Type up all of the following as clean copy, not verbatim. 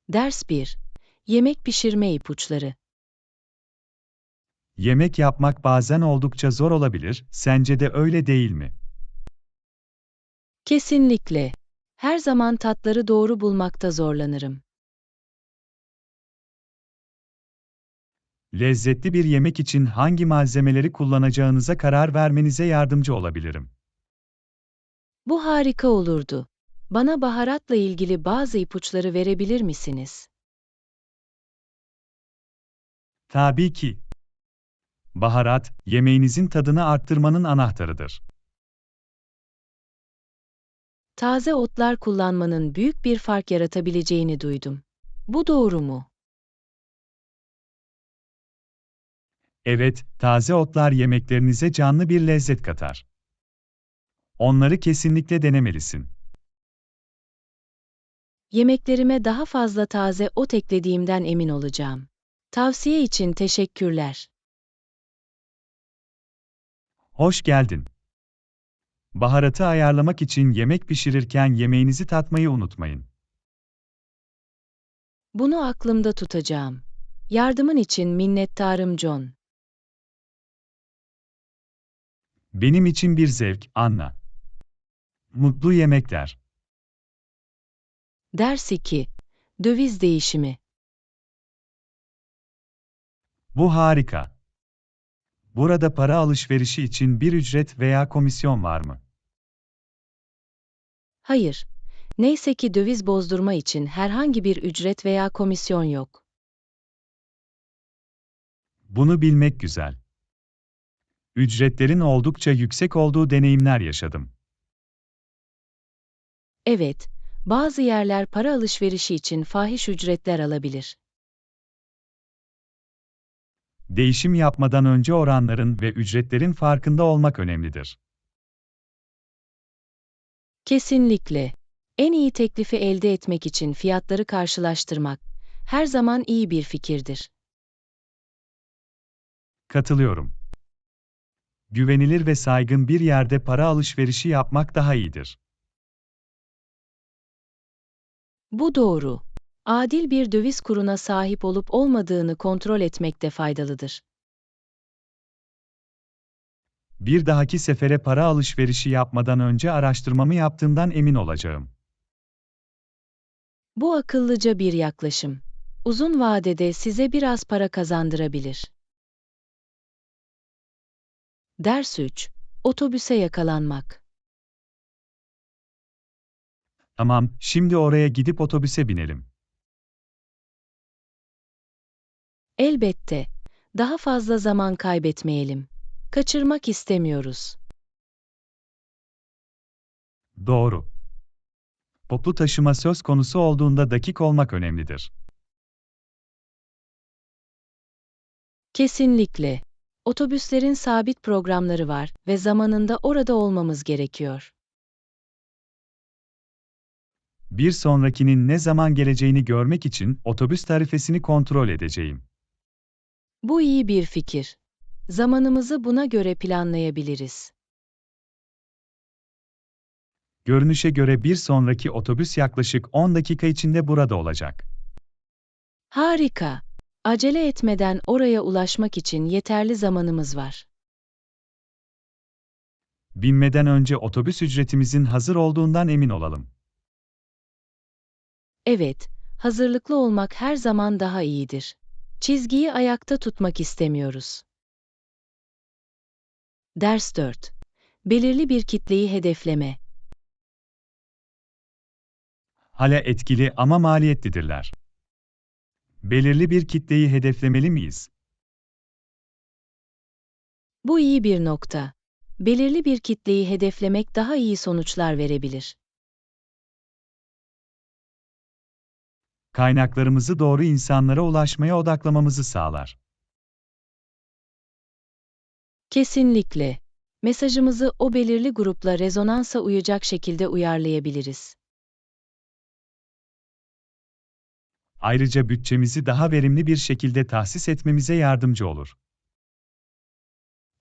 Ders 1. Yemek pişirme ipuçları. Yemek yapmak bazen oldukça zor olabilir, sence de öyle değil mi? Kesinlikle. Her zaman tatları doğru bulmakta zorlanırım. Lezzetli bir yemek için hangi malzemeleri kullanacağınıza karar vermenize yardımcı olabilirim. Bu harika olurdu. Bana baharatla ilgili bazı ipuçları verebilir misiniz? Tabii ki. Baharat, yemeğinizin tadını arttırmanın anahtarıdır. Taze otlar kullanmanın büyük bir fark yaratabileceğini duydum. Bu doğru mu? Evet, taze otlar yemeklerinize canlı bir lezzet katar. Onları kesinlikle denemelisin. Yemeklerime daha fazla taze ot eklediğimden emin olacağım. Tavsiye için teşekkürler. Hoş geldin. Baharatı ayarlamak için yemek pişirirken yemeğinizi tatmayı unutmayın. Bunu aklımda tutacağım. Yardımın için minnettarım John. Benim için bir zevk, Anna. Mutlu yemekler. Ders 2. Döviz değişimi. Bu harika. Burada para alışverişi için bir ücret veya komisyon var mı? Hayır. Neyse ki döviz bozdurma için herhangi bir ücret veya komisyon yok. Bunu bilmek güzel. Ücretlerin oldukça yüksek olduğu deneyimler yaşadım. Evet, bazı yerler para alışverişi için fahiş ücretler alabilir. Değişim yapmadan önce oranların ve ücretlerin farkında olmak önemlidir. Kesinlikle. En iyi teklifi elde etmek için fiyatları karşılaştırmak her zaman iyi bir fikirdir. Katılıyorum. Güvenilir ve saygın bir yerde para alışverişi yapmak daha iyidir. Bu doğru. Adil bir döviz kuruna sahip olup olmadığını kontrol etmek de faydalıdır. Bir dahaki sefere para alışverişi yapmadan önce araştırmamı yaptığımdan emin olacağım. Bu akıllıca bir yaklaşım. Uzun vadede size biraz para kazandırabilir. Ders 3. Otobüse yakalanmak. Tamam, şimdi oraya gidip otobüse binelim. Elbette. Daha fazla zaman kaybetmeyelim. Kaçırmak istemiyoruz. Doğru. Toplu taşıma söz konusu olduğunda dakik olmak önemlidir. Kesinlikle. Otobüslerin sabit programları var ve zamanında orada olmamız gerekiyor. Bir sonrakinin ne zaman geleceğini görmek için otobüs tarifesini kontrol edeceğim. Bu iyi bir fikir. Zamanımızı buna göre planlayabiliriz. Görünüşe göre bir sonraki otobüs yaklaşık 10 dakika içinde burada olacak. Harika. Acele etmeden oraya ulaşmak için yeterli zamanımız var. Binmeden önce otobüs ücretimizin hazır olduğundan emin olalım. Evet, hazırlıklı olmak her zaman daha iyidir. Çizgiyi ayakta tutmak istemiyoruz. Ders 4. Belirli bir kitleyi hedefleme. Hala etkili ama maliyetlidirler. Belirli bir kitleyi hedeflemeli miyiz? Bu iyi bir nokta. Belirli bir kitleyi hedeflemek daha iyi sonuçlar verebilir. Kaynaklarımızı doğru insanlara ulaşmaya odaklamamızı sağlar. Kesinlikle. Mesajımızı o belirli grupla rezonansa uyacak şekilde uyarlayabiliriz. Ayrıca bütçemizi daha verimli bir şekilde tahsis etmemize yardımcı olur.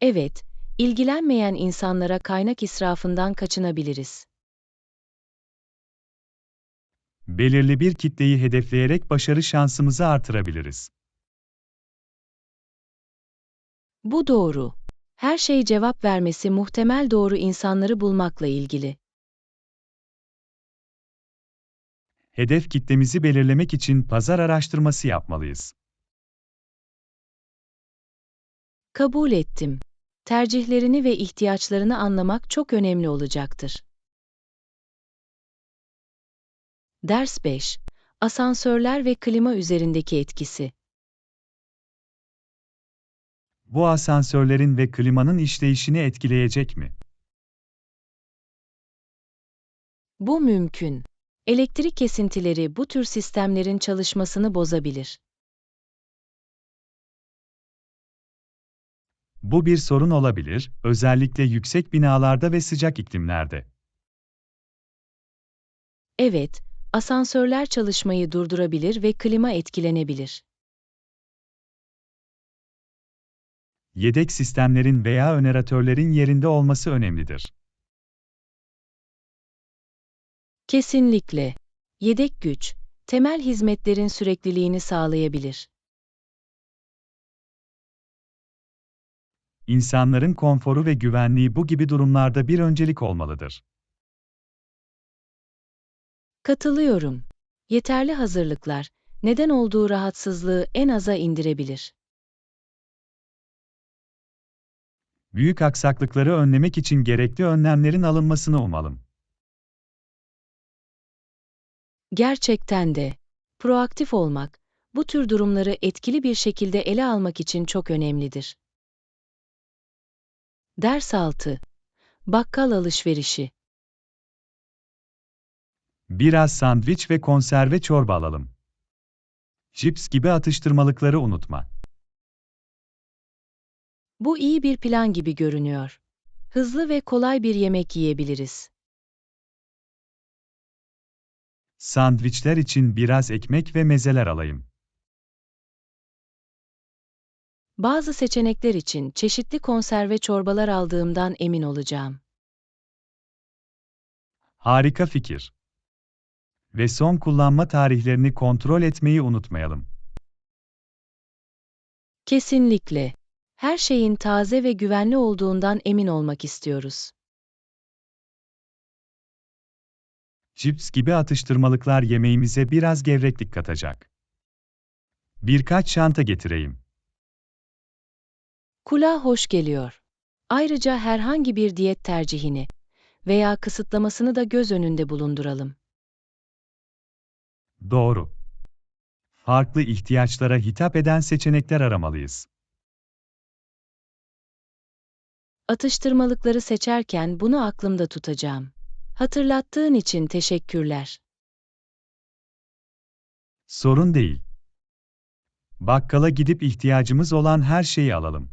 Evet, ilgilenmeyen insanlara kaynak israfından kaçınabiliriz. Belirli bir kitleyi hedefleyerek başarı şansımızı artırabiliriz. Bu doğru. Her şey cevap vermesi muhtemel doğru insanları bulmakla ilgili. Hedef kitlemizi belirlemek için pazar araştırması yapmalıyız. Kabul ettim. Tercihlerini ve ihtiyaçlarını anlamak çok önemli olacaktır. Ders 5. Asansörler ve klima üzerindeki etkisi. Bu asansörlerin ve klimanın işleyişini etkileyecek mi? Bu mümkün. Elektrik kesintileri bu tür sistemlerin çalışmasını bozabilir. Bu bir sorun olabilir, özellikle yüksek binalarda ve sıcak iklimlerde. Evet, asansörler çalışmayı durdurabilir ve klima etkilenebilir. Yedek sistemlerin veya öneratörlerin yerinde olması önemlidir. Kesinlikle. Yedek güç, temel hizmetlerin sürekliliğini sağlayabilir. İnsanların konforu ve güvenliği bu gibi durumlarda bir öncelik olmalıdır. Katılıyorum. Yeterli hazırlıklar, neden olduğu rahatsızlığı en aza indirebilir. Büyük aksaklıkları önlemek için gerekli önlemlerin alınmasını umalım. Gerçekten de. Proaktif olmak, bu tür durumları etkili bir şekilde ele almak için çok önemlidir. Ders 6. Bakkal alışverişi. Biraz sandviç ve konserve çorba alalım. Cips gibi atıştırmalıkları unutma. Bu iyi bir plan gibi görünüyor. Hızlı ve kolay bir yemek yiyebiliriz. Sandviçler için biraz ekmek ve mezeler alayım. Bazı seçenekler için çeşitli konserve çorbalar aldığımdan emin olacağım. Harika fikir. Ve son kullanma tarihlerini kontrol etmeyi unutmayalım. Kesinlikle. Her şeyin taze ve güvenli olduğundan emin olmak istiyoruz. Cips gibi atıştırmalıklar yemeğimize biraz gevreklik katacak. Birkaç çanta getireyim. Kulağa hoş geliyor. Ayrıca herhangi bir diyet tercihini veya kısıtlamasını da göz önünde bulunduralım. Doğru. Farklı ihtiyaçlara hitap eden seçenekler aramalıyız. Atıştırmalıkları seçerken bunu aklımda tutacağım. Hatırlattığın için teşekkürler. Sorun değil. Bakkala gidip ihtiyacımız olan her şeyi alalım.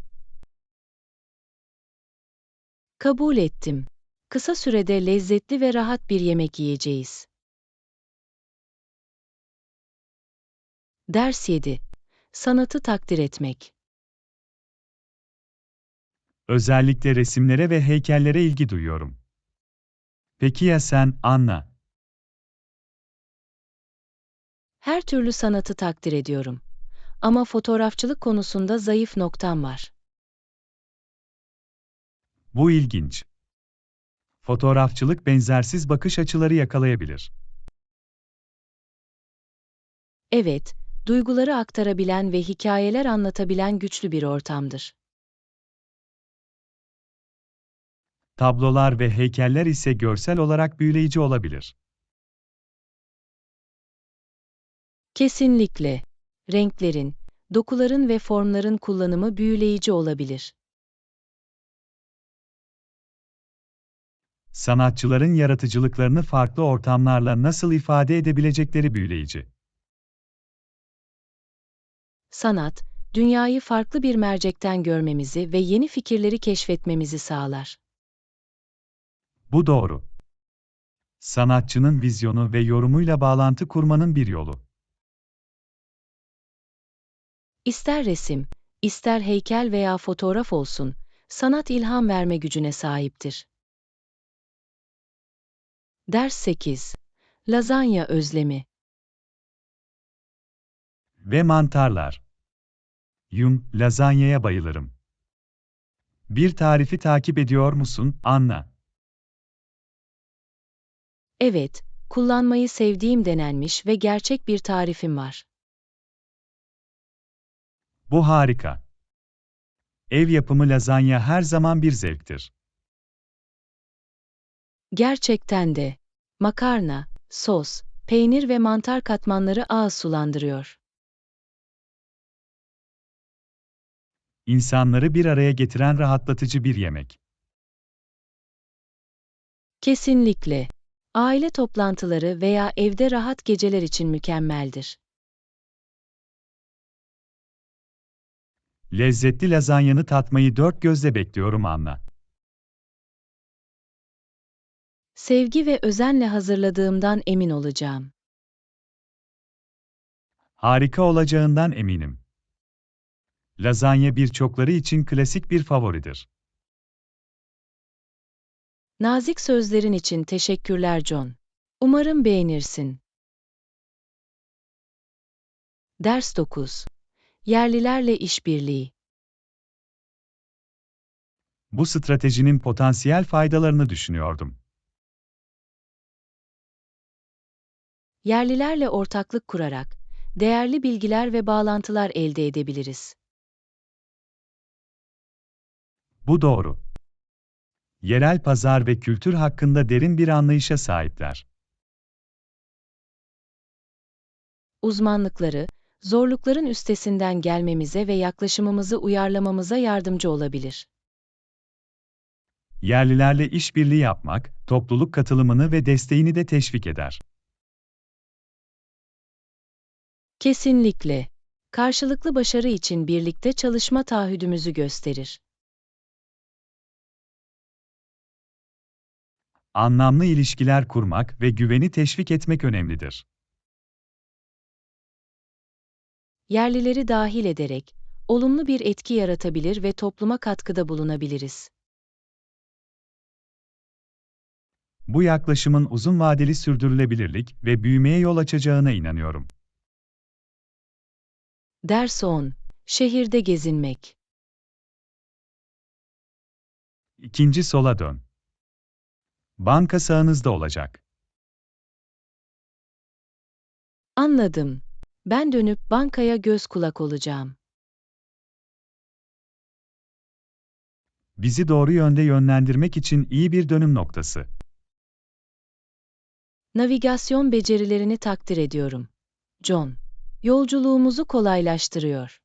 Kabul ettim. Kısa sürede lezzetli ve rahat bir yemek yiyeceğiz. Ders 7. Sanatı takdir etmek. Özellikle resimlere ve heykellere ilgi duyuyorum. Peki ya sen, Anna? Her türlü sanatı takdir ediyorum. Ama fotoğrafçılık konusunda zayıf noktam var. Bu ilginç. Fotoğrafçılık benzersiz bakış açıları yakalayabilir. Evet, duyguları aktarabilen ve hikayeler anlatabilen güçlü bir ortamdır. Tablolar ve heykeller ise görsel olarak büyüleyici olabilir. Kesinlikle. Renklerin, dokuların ve formların kullanımı büyüleyici olabilir. Sanatçıların yaratıcılıklarını farklı ortamlarla nasıl ifade edebilecekleri büyüleyici. Sanat, dünyayı farklı bir mercekten görmemizi ve yeni fikirleri keşfetmemizi sağlar. Bu doğru. Sanatçının vizyonu ve yorumuyla bağlantı kurmanın bir yolu. İster resim, ister heykel veya fotoğraf olsun, sanat ilham verme gücüne sahiptir. Ders 8. Lazanya özlemi. Ve mantarlar. Lazanyaya bayılırım. Bir tarifi takip ediyor musun, Anna? Evet, kullanmayı sevdiğim denenmiş ve gerçek bir tarifim var. Bu harika. Ev yapımı lazanya her zaman bir zevktir. Gerçekten de. Makarna, sos, peynir ve mantar katmanları ağız sulandırıyor. İnsanları bir araya getiren rahatlatıcı bir yemek. Kesinlikle. Aile toplantıları veya evde rahat geceler için mükemmeldir. Lezzetli lazanyanı tatmayı dört gözle bekliyorum, Anna. Sevgi ve özenle hazırladığımdan emin olacağım. Harika olacağından eminim. Lazanya birçokları için klasik bir favoridir. Nazik sözlerin için teşekkürler John. Umarım beğenirsin. Ders 9. Yerlilerle işbirliği. Bu stratejinin potansiyel faydalarını düşünüyordum. Yerlilerle ortaklık kurarak değerli bilgiler ve bağlantılar elde edebiliriz. Bu doğru. Yerel pazar ve kültür hakkında derin bir anlayışa sahipler. Uzmanlıkları, zorlukların üstesinden gelmemize ve yaklaşımımızı uyarlamamıza yardımcı olabilir. Yerlilerle işbirliği yapmak, topluluk katılımını ve desteğini de teşvik eder. Kesinlikle. Karşılıklı başarı için birlikte çalışma taahhüdümüzü gösterir. Anlamlı ilişkiler kurmak ve güveni teşvik etmek önemlidir. Yerlileri dahil ederek, olumlu bir etki yaratabilir ve topluma katkıda bulunabiliriz. Bu yaklaşımın uzun vadeli sürdürülebilirlik ve büyümeye yol açacağına inanıyorum. Ders 10. Şehirde gezinmek. İkinci sola dön. Banka sağınızda olacak. Anladım. Ben dönüp bankaya göz kulak olacağım. Bizi doğru yönde yönlendirmek için iyi bir dönüm noktası. Navigasyon becerilerini takdir ediyorum. John, yolculuğumuzu kolaylaştırıyor.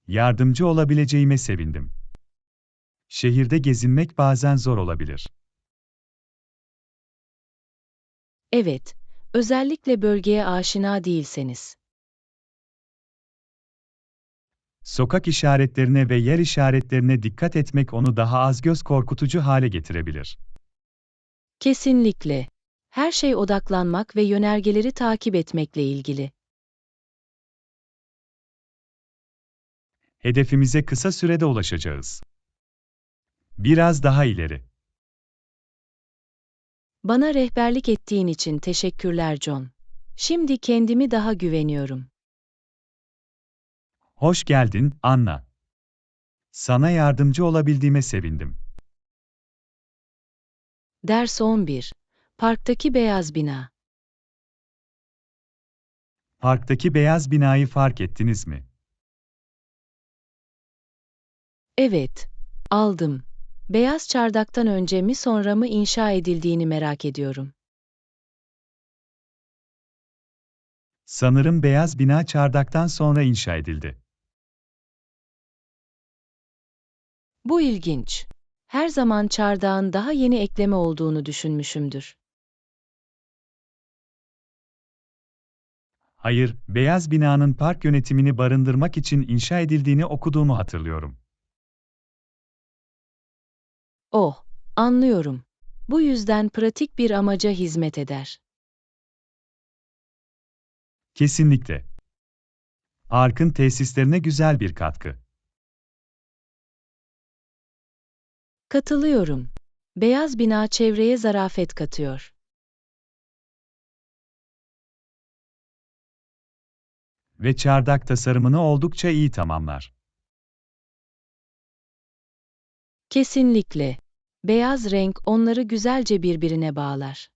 Yardımcı olabileceğime sevindim. Şehirde gezinmek bazen zor olabilir. Evet, özellikle bölgeye aşina değilseniz. Sokak işaretlerine ve yer işaretlerine dikkat etmek onu daha az göz korkutucu hale getirebilir. Kesinlikle. Her şey odaklanmak ve yönergeleri takip etmekle ilgili. Hedefimize kısa sürede ulaşacağız. Biraz daha ileri. Bana rehberlik ettiğin için teşekkürler John. Şimdi kendimi daha güveniyorum. Hoş geldin, Anna. Sana yardımcı olabildiğime sevindim. Ders 11. Parktaki beyaz bina. Parktaki beyaz binayı fark ettiniz mi? Evet, aldım. Beyaz çardaktan önce mi sonra mı inşa edildiğini merak ediyorum. Sanırım beyaz bina çardaktan sonra inşa edildi. Bu ilginç. Her zaman çardağın daha yeni ekleme olduğunu düşünmüşümdür. Hayır, beyaz binanın park yönetimini barındırmak için inşa edildiğini okuduğumu hatırlıyorum. Oh, anlıyorum. Bu yüzden pratik bir amaca hizmet eder. Kesinlikle. Parkın tesislerine güzel bir katkı. Katılıyorum. Beyaz bina çevreye zarafet katıyor. Ve çardak tasarımını oldukça iyi tamamlar. Kesinlikle. Beyaz renk onları güzelce birbirine bağlar.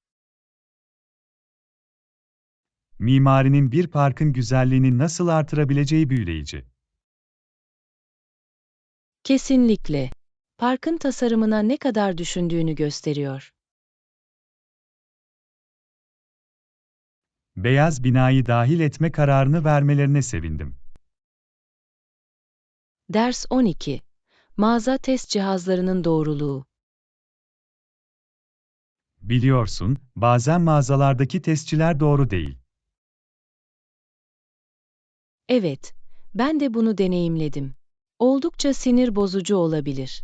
Mimarinin bir parkın güzelliğini nasıl artırabileceği büyüleyici. Kesinlikle. Parkın tasarımına ne kadar düşündüğünü gösteriyor. Beyaz binayı dahil etme kararını vermelerine sevindim. Ders 12. Mağaza test cihazlarının doğruluğu. Biliyorsun, bazen mağazalardaki testçiler doğru değil. Evet, ben de bunu deneyimledim. Oldukça sinir bozucu olabilir.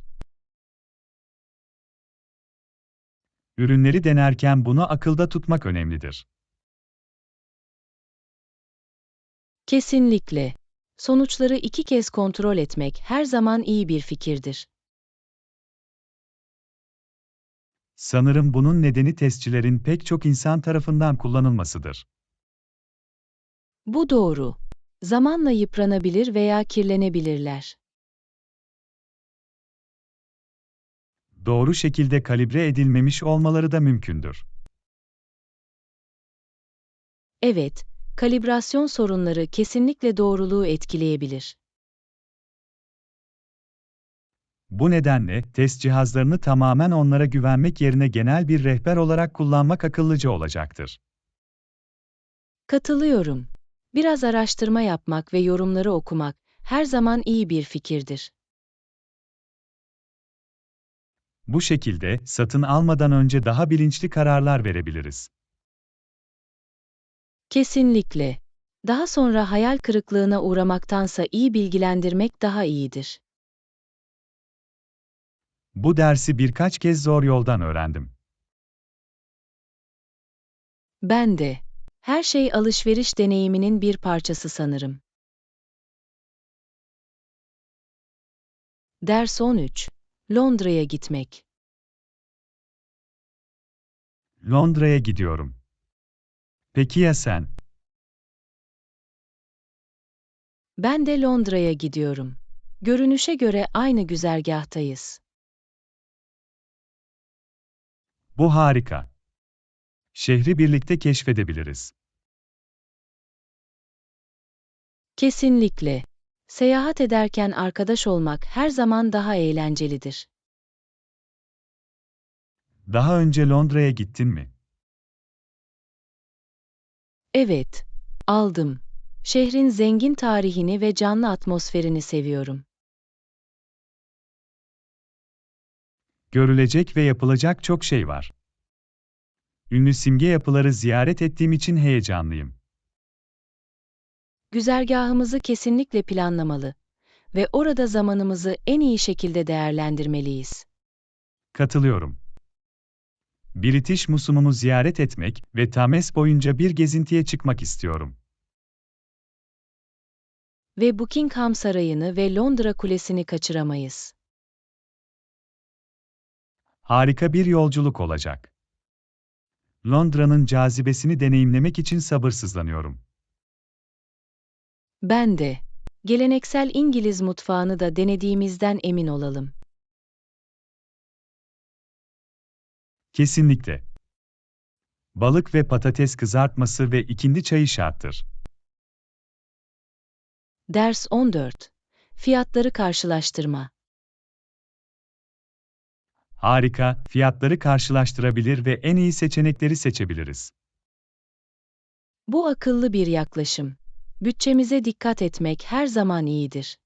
Ürünleri denerken bunu akılda tutmak önemlidir. Kesinlikle. Sonuçları 2 kez kontrol etmek her zaman iyi bir fikirdir. Sanırım bunun nedeni testçilerin pek çok insan tarafından kullanılmasıdır. Bu doğru. Zamanla yıpranabilir veya kirlenebilirler. Doğru şekilde kalibre edilmemiş olmaları da mümkündür. Evet, kalibrasyon sorunları kesinlikle doğruluğu etkileyebilir. Bu nedenle, test cihazlarını tamamen onlara güvenmek yerine genel bir rehber olarak kullanmak akıllıca olacaktır. Katılıyorum. Biraz araştırma yapmak ve yorumları okumak her zaman iyi bir fikirdir. Bu şekilde, satın almadan önce daha bilinçli kararlar verebiliriz. Kesinlikle. Daha sonra hayal kırıklığına uğramaktansa iyi bilgilendirmek daha iyidir. Bu dersi birkaç kez zor yoldan öğrendim. Ben de. Her şey alışveriş deneyiminin bir parçası sanırım. Ders 13. Londra'ya gitmek. Londra'ya gidiyorum. Peki ya sen? Ben de Londra'ya gidiyorum. Görünüşe göre aynı güzergahtayız. Bu harika. Şehri birlikte keşfedebiliriz. Kesinlikle. Seyahat ederken arkadaş olmak her zaman daha eğlencelidir. Daha önce Londra'ya gittin mi? Evet, aldım. Şehrin zengin tarihini ve canlı atmosferini seviyorum. Görülecek ve yapılacak çok şey var. Ünlü simge yapıları ziyaret ettiğim için heyecanlıyım. Güzergahımızı kesinlikle planlamalı ve orada zamanımızı en iyi şekilde değerlendirmeliyiz. Katılıyorum. British Museum'u ziyaret etmek ve Thames boyunca bir gezintiye çıkmak istiyorum. Ve Buckingham Sarayı'nı ve Londra Kulesi'ni kaçıramayız. Harika bir yolculuk olacak. Londra'nın cazibesini deneyimlemek için sabırsızlanıyorum. Ben de. Geleneksel İngiliz mutfağını da denediğimizden emin olalım. Kesinlikle. Balık ve patates kızartması ve ikindi çayı şarttır. Ders 14. Fiyatları karşılaştırma. Harika, fiyatları karşılaştırabilir ve en iyi seçenekleri seçebiliriz. Bu akıllı bir yaklaşım. Bütçemize dikkat etmek her zaman iyidir.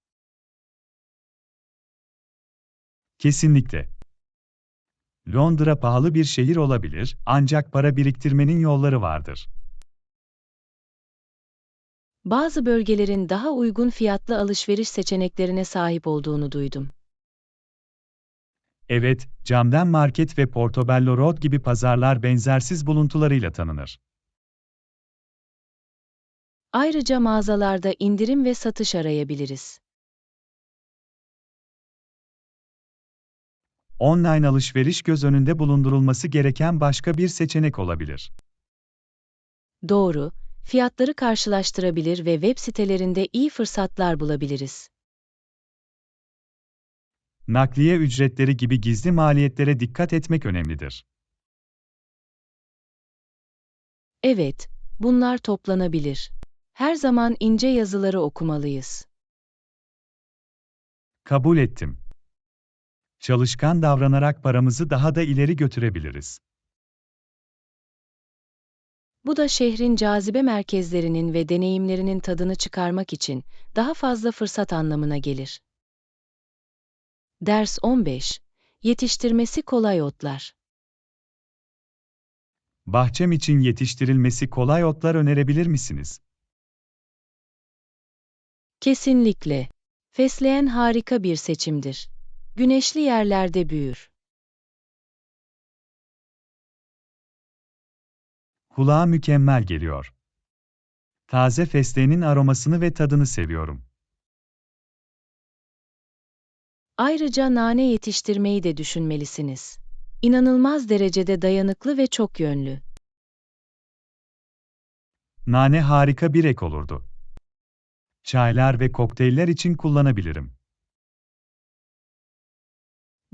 Kesinlikle. Londra pahalı bir şehir olabilir, ancak para biriktirmenin yolları vardır. Bazı bölgelerin daha uygun fiyatlı alışveriş seçeneklerine sahip olduğunu duydum. Evet, Camden Market ve Portobello Road gibi pazarlar benzersiz buluntularıyla tanınır. Ayrıca mağazalarda indirim ve satış arayabiliriz. Online alışveriş göz önünde bulundurulması gereken başka bir seçenek olabilir. Doğru, fiyatları karşılaştırabilir ve web sitelerinde iyi fırsatlar bulabiliriz. Nakliye ücretleri gibi gizli maliyetlere dikkat etmek önemlidir. Evet, bunlar toplanabilir. Her zaman ince yazıları okumalıyız. Kabul ettim. Çalışkan davranarak paramızı daha da ileri götürebiliriz. Bu da şehrin cazibe merkezlerinin ve deneyimlerinin tadını çıkarmak için daha fazla fırsat anlamına gelir. Ders 15. Yetiştirmesi kolay otlar. Bahçem için yetiştirilmesi kolay otlar önerebilir misiniz? Kesinlikle. Fesleğen harika bir seçimdir. Güneşli yerlerde büyür. Kulağa mükemmel geliyor. Taze fesleğenin aromasını ve tadını seviyorum. Ayrıca nane yetiştirmeyi de düşünmelisiniz. İnanılmaz derecede dayanıklı ve çok yönlü. Nane harika bir ek olurdu. Çaylar ve kokteyller için kullanabilirim.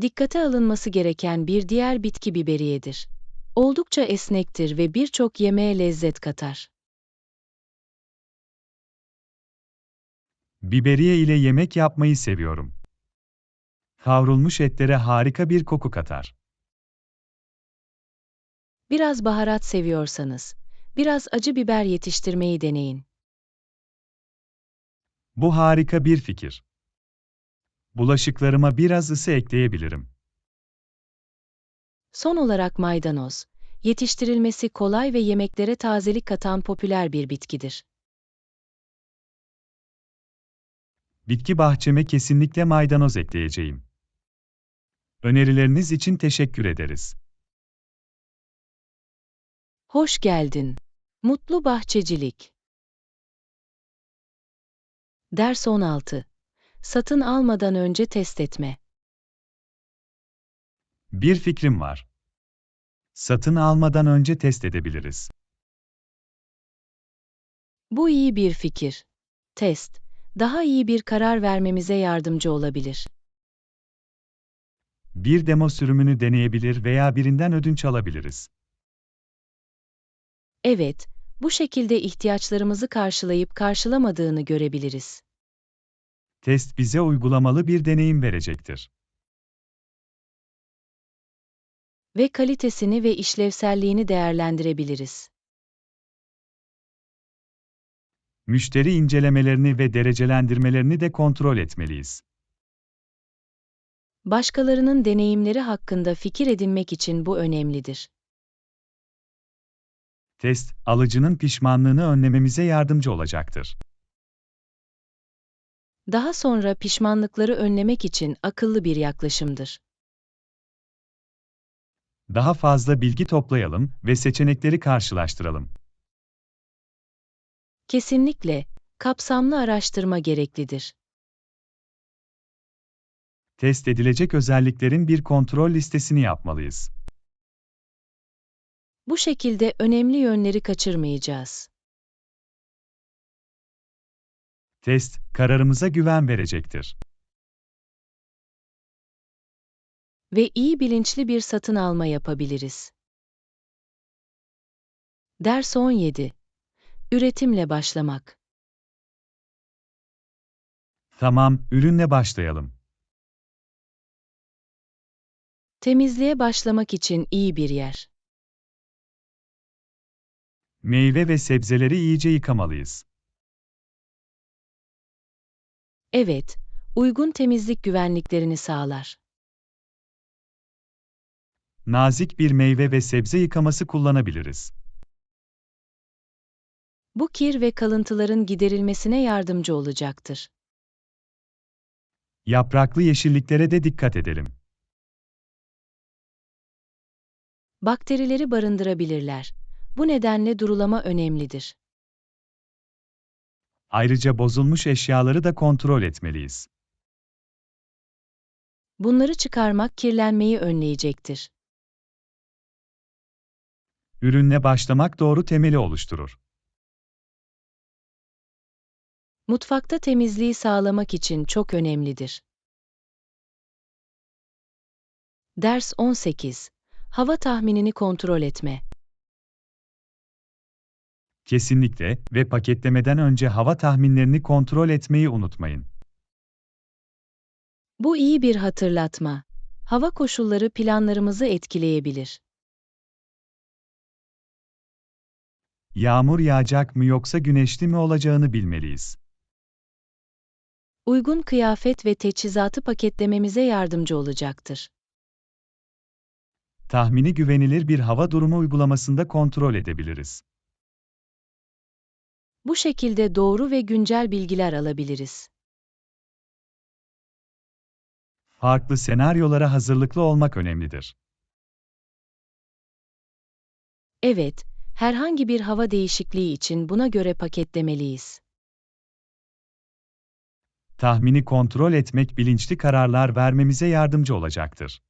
Dikkate alınması gereken bir diğer bitki biberiyedir. Oldukça esnektir ve birçok yemeğe lezzet katar. Biberiye ile yemek yapmayı seviyorum. Kavrulmuş etlere harika bir koku katar. Biraz baharat seviyorsanız, biraz acı biber yetiştirmeyi deneyin. Bu harika bir fikir. Bulaşıklarıma biraz ısı ekleyebilirim. Son olarak maydanoz, yetiştirilmesi kolay ve yemeklere tazelik katan popüler bir bitkidir. Bitki bahçeme kesinlikle maydanoz ekleyeceğim. Önerileriniz için teşekkür ederiz. Hoş geldin. Mutlu bahçecilik. Ders 16. Satın almadan önce test etme. Bir fikrim var. Satın almadan önce test edebiliriz. Bu iyi bir fikir. Test, daha iyi bir karar vermemize yardımcı olabilir. Bir demo sürümünü deneyebilir veya birinden ödünç alabiliriz. Evet, bu şekilde ihtiyaçlarımızı karşılayıp karşılamadığını görebiliriz. Test bize uygulamalı bir deneyim verecektir. Ve kalitesini ve işlevselliğini değerlendirebiliriz. Müşteri incelemelerini ve derecelendirmelerini de kontrol etmeliyiz. Başkalarının deneyimleri hakkında fikir edinmek için bu önemlidir. Test, alıcının pişmanlığını önlememize yardımcı olacaktır. Daha sonra pişmanlıkları önlemek için akıllı bir yaklaşımdır. Daha fazla bilgi toplayalım ve seçenekleri karşılaştıralım. Kesinlikle, kapsamlı araştırma gereklidir. Test edilecek özelliklerin bir kontrol listesini yapmalıyız. Bu şekilde önemli yönleri kaçırmayacağız. Test, kararımıza güven verecektir. Ve iyi bilinçli bir satın alma yapabiliriz. Ders 17. Üretimle başlamak. Tamam, ürünle başlayalım. Temizliğe başlamak için iyi bir yer. Meyve ve sebzeleri iyice yıkamalıyız. Evet, uygun temizlik güvenliklerini sağlar. Nazik bir meyve ve sebze yıkaması kullanabiliriz. Bu kir ve kalıntıların giderilmesine yardımcı olacaktır. Yapraklı yeşilliklere de dikkat edelim. Bakterileri barındırabilirler. Bu nedenle durulama önemlidir. Ayrıca bozulmuş eşyaları da kontrol etmeliyiz. Bunları çıkarmak kirlenmeyi önleyecektir. Ürünle başlamak doğru temeli oluşturur. Mutfakta temizliği sağlamak için çok önemlidir. Ders 18. Hava tahminini kontrol etme. Kesinlikle ve paketlemeden önce hava tahminlerini kontrol etmeyi unutmayın. Bu iyi bir hatırlatma. Hava koşulları planlarımızı etkileyebilir. Yağmur yağacak mı yoksa güneşli mi olacağını bilmeliyiz. Uygun kıyafet ve teçhizatı paketlememize yardımcı olacaktır. Tahmini güvenilir bir hava durumu uygulamasında kontrol edebiliriz. Bu şekilde doğru ve güncel bilgiler alabiliriz. Farklı senaryolara hazırlıklı olmak önemlidir. Evet, herhangi bir hava değişikliği için buna göre paketlemeliyiz. Tahmini kontrol etmek bilinçli kararlar vermemize yardımcı olacaktır.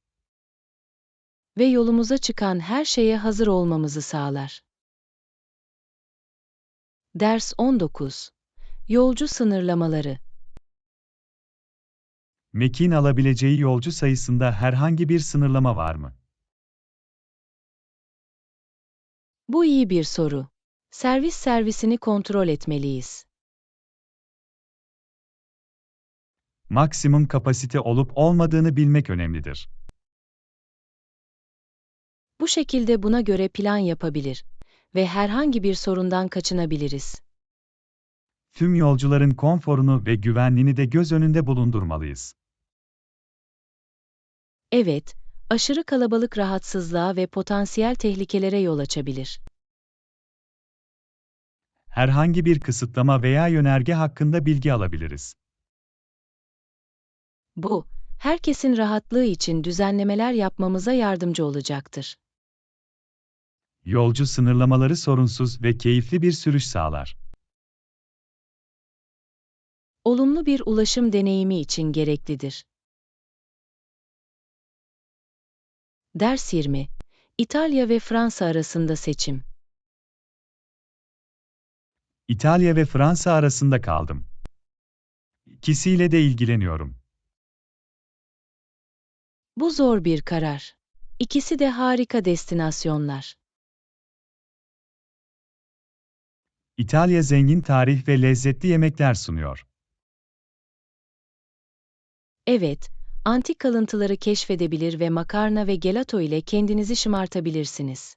Ve yolumuza çıkan her şeye hazır olmamızı sağlar. Ders 19. Yolcu sınırlamaları. MEK'in alabileceği yolcu sayısında herhangi bir sınırlama var mı? Bu iyi bir soru. Servisini kontrol etmeliyiz. Maksimum kapasite olup olmadığını bilmek önemlidir. Bu şekilde buna göre plan yapabilir ve herhangi bir sorundan kaçınabiliriz. Tüm yolcuların konforunu ve güvenliğini de göz önünde bulundurmalıyız. Evet, aşırı kalabalık rahatsızlığa ve potansiyel tehlikelere yol açabilir. Herhangi bir kısıtlama veya yönerge hakkında bilgi alabiliriz. Bu, herkesin rahatlığı için düzenlemeler yapmamıza yardımcı olacaktır. Yolcu sınırlamaları sorunsuz ve keyifli bir sürüş sağlar. Olumlu bir ulaşım deneyimi için gereklidir. Ders 20. İtalya ve Fransa arasında seçim. İtalya ve Fransa arasında kaldım. İkisiyle de ilgileniyorum. Bu zor bir karar. İkisi de harika destinasyonlar. İtalya zengin tarih ve lezzetli yemekler sunuyor. Evet, antik kalıntıları keşfedebilir ve makarna ve gelato ile kendinizi şımartabilirsiniz.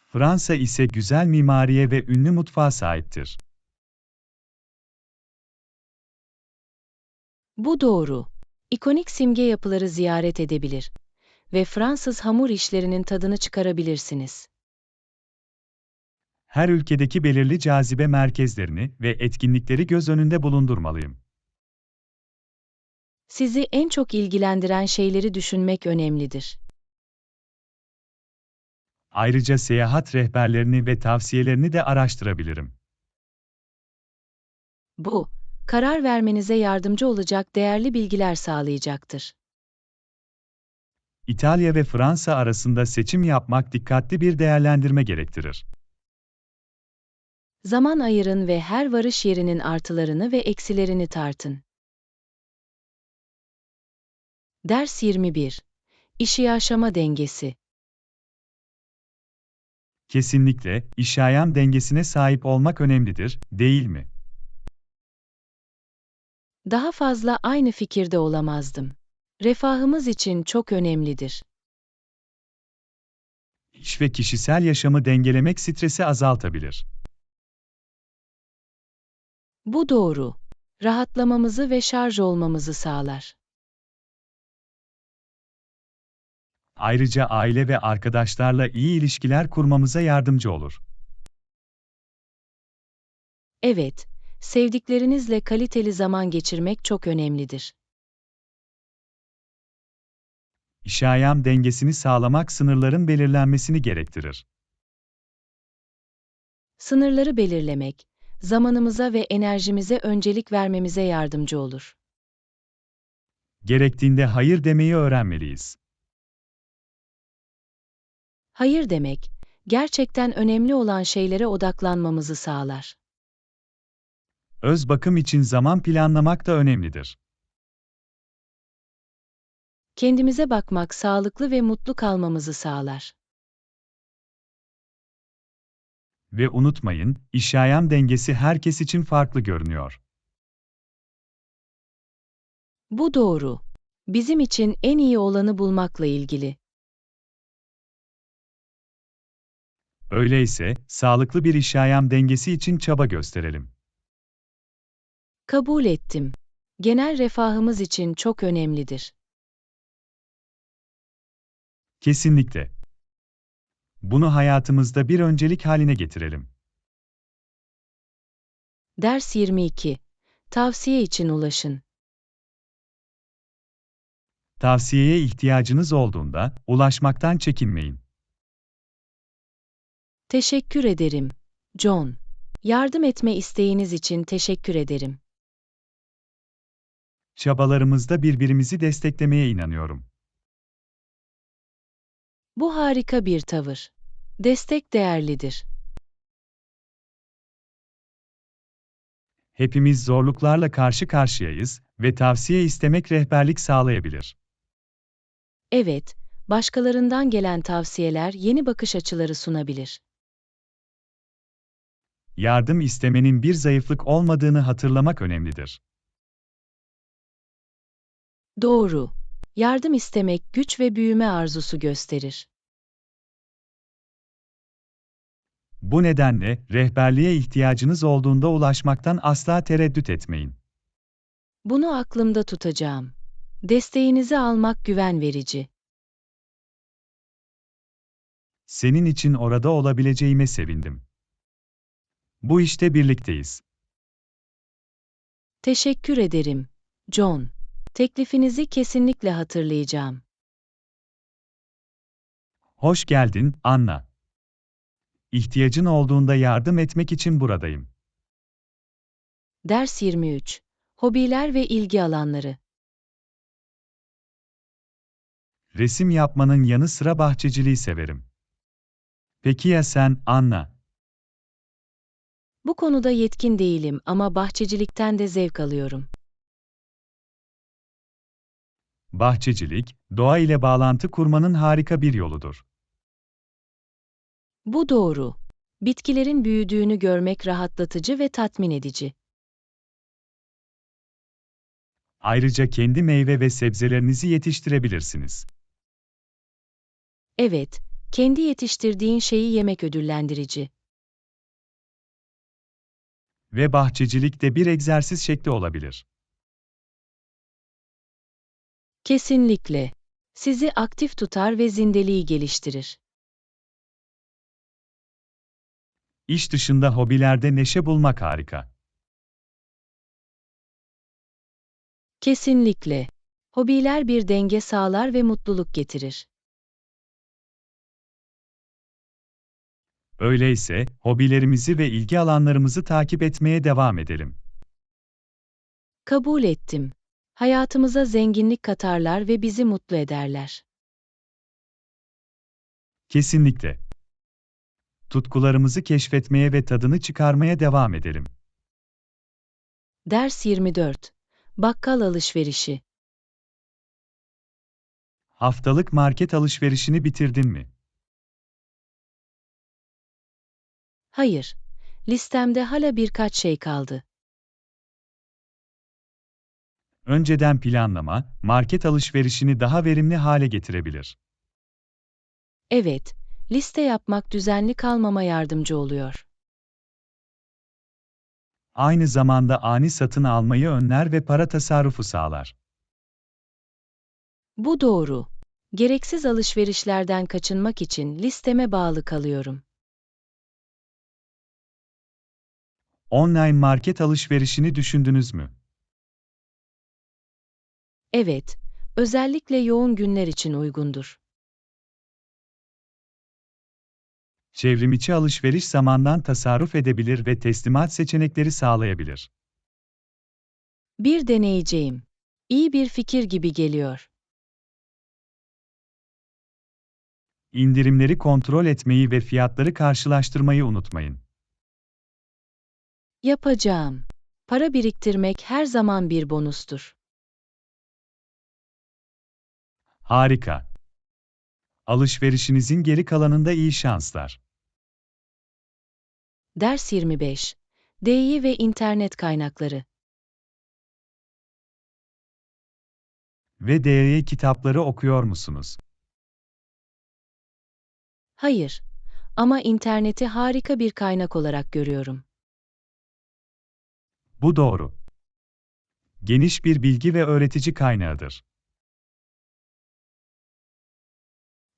Fransa ise güzel mimariye ve ünlü mutfağa sahiptir. Bu doğru. İkonik simge yapıları ziyaret edebilir ve Fransız hamur işlerinin tadını çıkarabilirsiniz. Her ülkedeki belirli cazibe merkezlerini ve etkinlikleri göz önünde bulundurmalıyım. Sizi en çok ilgilendiren şeyleri düşünmek önemlidir. Ayrıca seyahat rehberlerini ve tavsiyelerini de araştırabilirim. Bu, karar vermenize yardımcı olacak değerli bilgiler sağlayacaktır. İtalya ve Fransa arasında seçim yapmak dikkatli bir değerlendirme gerektirir. Zaman ayırın ve her varış yerinin artılarını ve eksilerini tartın. Ders 21. İş-yaşama dengesi. Kesinlikle, iş-yaşam dengesine sahip olmak önemlidir, değil mi? Daha fazla aynı fikirde olamazdım. Refahımız için çok önemlidir. İş ve kişisel yaşamı dengelemek stresi azaltabilir. Bu doğru. Rahatlamamızı ve şarj olmamızı sağlar. Ayrıca aile ve arkadaşlarla iyi ilişkiler kurmamıza yardımcı olur. Evet, sevdiklerinizle kaliteli zaman geçirmek çok önemlidir. İş-yaşam dengesini sağlamak sınırların belirlenmesini gerektirir. Sınırları belirlemek, zamanımıza ve enerjimize öncelik vermemize yardımcı olur. Gerektiğinde hayır demeyi öğrenmeliyiz. Hayır demek, gerçekten önemli olan şeylere odaklanmamızı sağlar. Öz bakım için zaman planlamak da önemlidir. Kendimize bakmak sağlıklı ve mutlu kalmamızı sağlar. Ve unutmayın, iş-yaşam dengesi herkes için farklı görünüyor. Bu doğru. Bizim için en iyi olanı bulmakla ilgili. Öyleyse, sağlıklı bir iş-yaşam dengesi için çaba gösterelim. Kabul ettim. Genel refahımız için çok önemlidir. Kesinlikle. Bunu hayatımızda bir öncelik haline getirelim. Ders 22. Tavsiye için ulaşın. Tavsiyeye ihtiyacınız olduğunda, ulaşmaktan çekinmeyin. Teşekkür ederim, John. Yardım etme isteğiniz için teşekkür ederim. Çabalarımızda birbirimizi desteklemeye inanıyorum. Bu harika bir tavır. Destek değerlidir. Hepimiz zorluklarla karşı karşıyayız ve tavsiye istemek rehberlik sağlayabilir. Evet, başkalarından gelen tavsiyeler yeni bakış açıları sunabilir. Yardım istemenin bir zayıflık olmadığını hatırlamak önemlidir. Doğru. Yardım istemek güç ve büyüme arzusu gösterir. Bu nedenle, rehberliğe ihtiyacınız olduğunda ulaşmaktan asla tereddüt etmeyin. Bunu aklımda tutacağım. Desteğinizi almak güven verici. Senin için orada olabileceğime sevindim. Bu işte birlikteyiz. Teşekkür ederim, John. Teklifinizi kesinlikle hatırlayacağım. Hoş geldin, Anna. İhtiyacın olduğunda yardım etmek için buradayım. Ders 23. Hobiler ve ilgi alanları. Resim yapmanın yanı sıra bahçeciliği severim. Peki ya sen, Anna? Bu konuda yetkin değilim ama bahçecilikten de zevk alıyorum. Bahçecilik, doğa ile bağlantı kurmanın harika bir yoludur. Bu doğru. Bitkilerin büyüdüğünü görmek rahatlatıcı ve tatmin edici. Ayrıca kendi meyve ve sebzelerinizi yetiştirebilirsiniz. Evet, kendi yetiştirdiğin şeyi yemek ödüllendirici. Ve bahçecilik de bir egzersiz şekli olabilir. Kesinlikle. Sizi aktif tutar ve zindeliği geliştirir. İş dışında hobilerde neşe bulmak harika. Kesinlikle. Hobiler bir denge sağlar ve mutluluk getirir. Öyleyse, hobilerimizi ve ilgi alanlarımızı takip etmeye devam edelim. Kabul ettim. Hayatımıza zenginlik katarlar ve bizi mutlu ederler. Kesinlikle. Tutkularımızı keşfetmeye ve tadını çıkarmaya devam edelim. Ders 24. Bakkal alışverişi. Haftalık market alışverişini bitirdin mi? Hayır. Listemde hala birkaç şey kaldı. Önceden planlama, market alışverişini daha verimli hale getirebilir. Evet, liste yapmak düzenli kalmama yardımcı oluyor. Aynı zamanda ani satın almayı önler ve para tasarrufu sağlar. Bu doğru. Gereksiz alışverişlerden kaçınmak için listeme bağlı kalıyorum. Online market alışverişini düşündünüz mü? Evet, özellikle yoğun günler için uygundur. Çevrimiçi alışveriş zamandan tasarruf edebilir ve teslimat seçenekleri sağlayabilir. Bir deneyeceğim. İyi bir fikir gibi geliyor. İndirimleri kontrol etmeyi ve fiyatları karşılaştırmayı unutmayın. Yapacağım. Para biriktirmek her zaman bir bonustur. Harika. Alışverişinizin geri kalanında iyi şanslar. Ders 25. DI ve internet kaynakları. Ve DE kitapları okuyor musunuz? Hayır. Ama interneti harika bir kaynak olarak görüyorum. Bu doğru. Geniş bir bilgi ve öğretici kaynağıdır.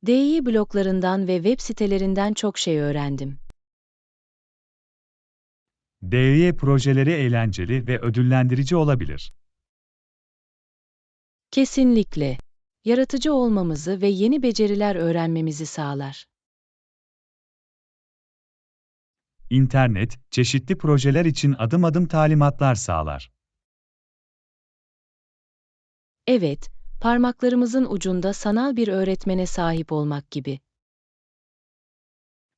DI bloglarından ve web sitelerinden çok şey öğrendim. DE projeleri eğlenceli ve ödüllendirici olabilir. Kesinlikle. Yaratıcı olmamızı ve yeni beceriler öğrenmemizi sağlar. İnternet, çeşitli projeler için adım adım talimatlar sağlar. Evet, parmaklarımızın ucunda sanal bir öğretmene sahip olmak gibi.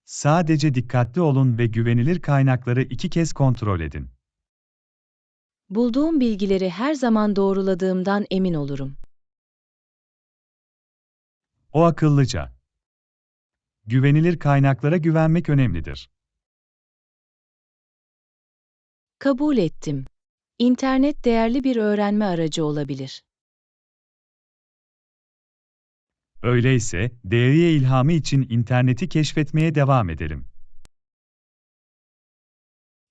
Sadece dikkatli olun ve güvenilir kaynakları 2 kez kontrol edin. Bulduğum bilgileri her zaman doğruladığımdan emin olurum. O akıllıca. Güvenilir kaynaklara güvenmek önemlidir. Kabul ettim. İnternet değerli bir öğrenme aracı olabilir. Öyleyse, DE ilhamı için interneti keşfetmeye devam edelim.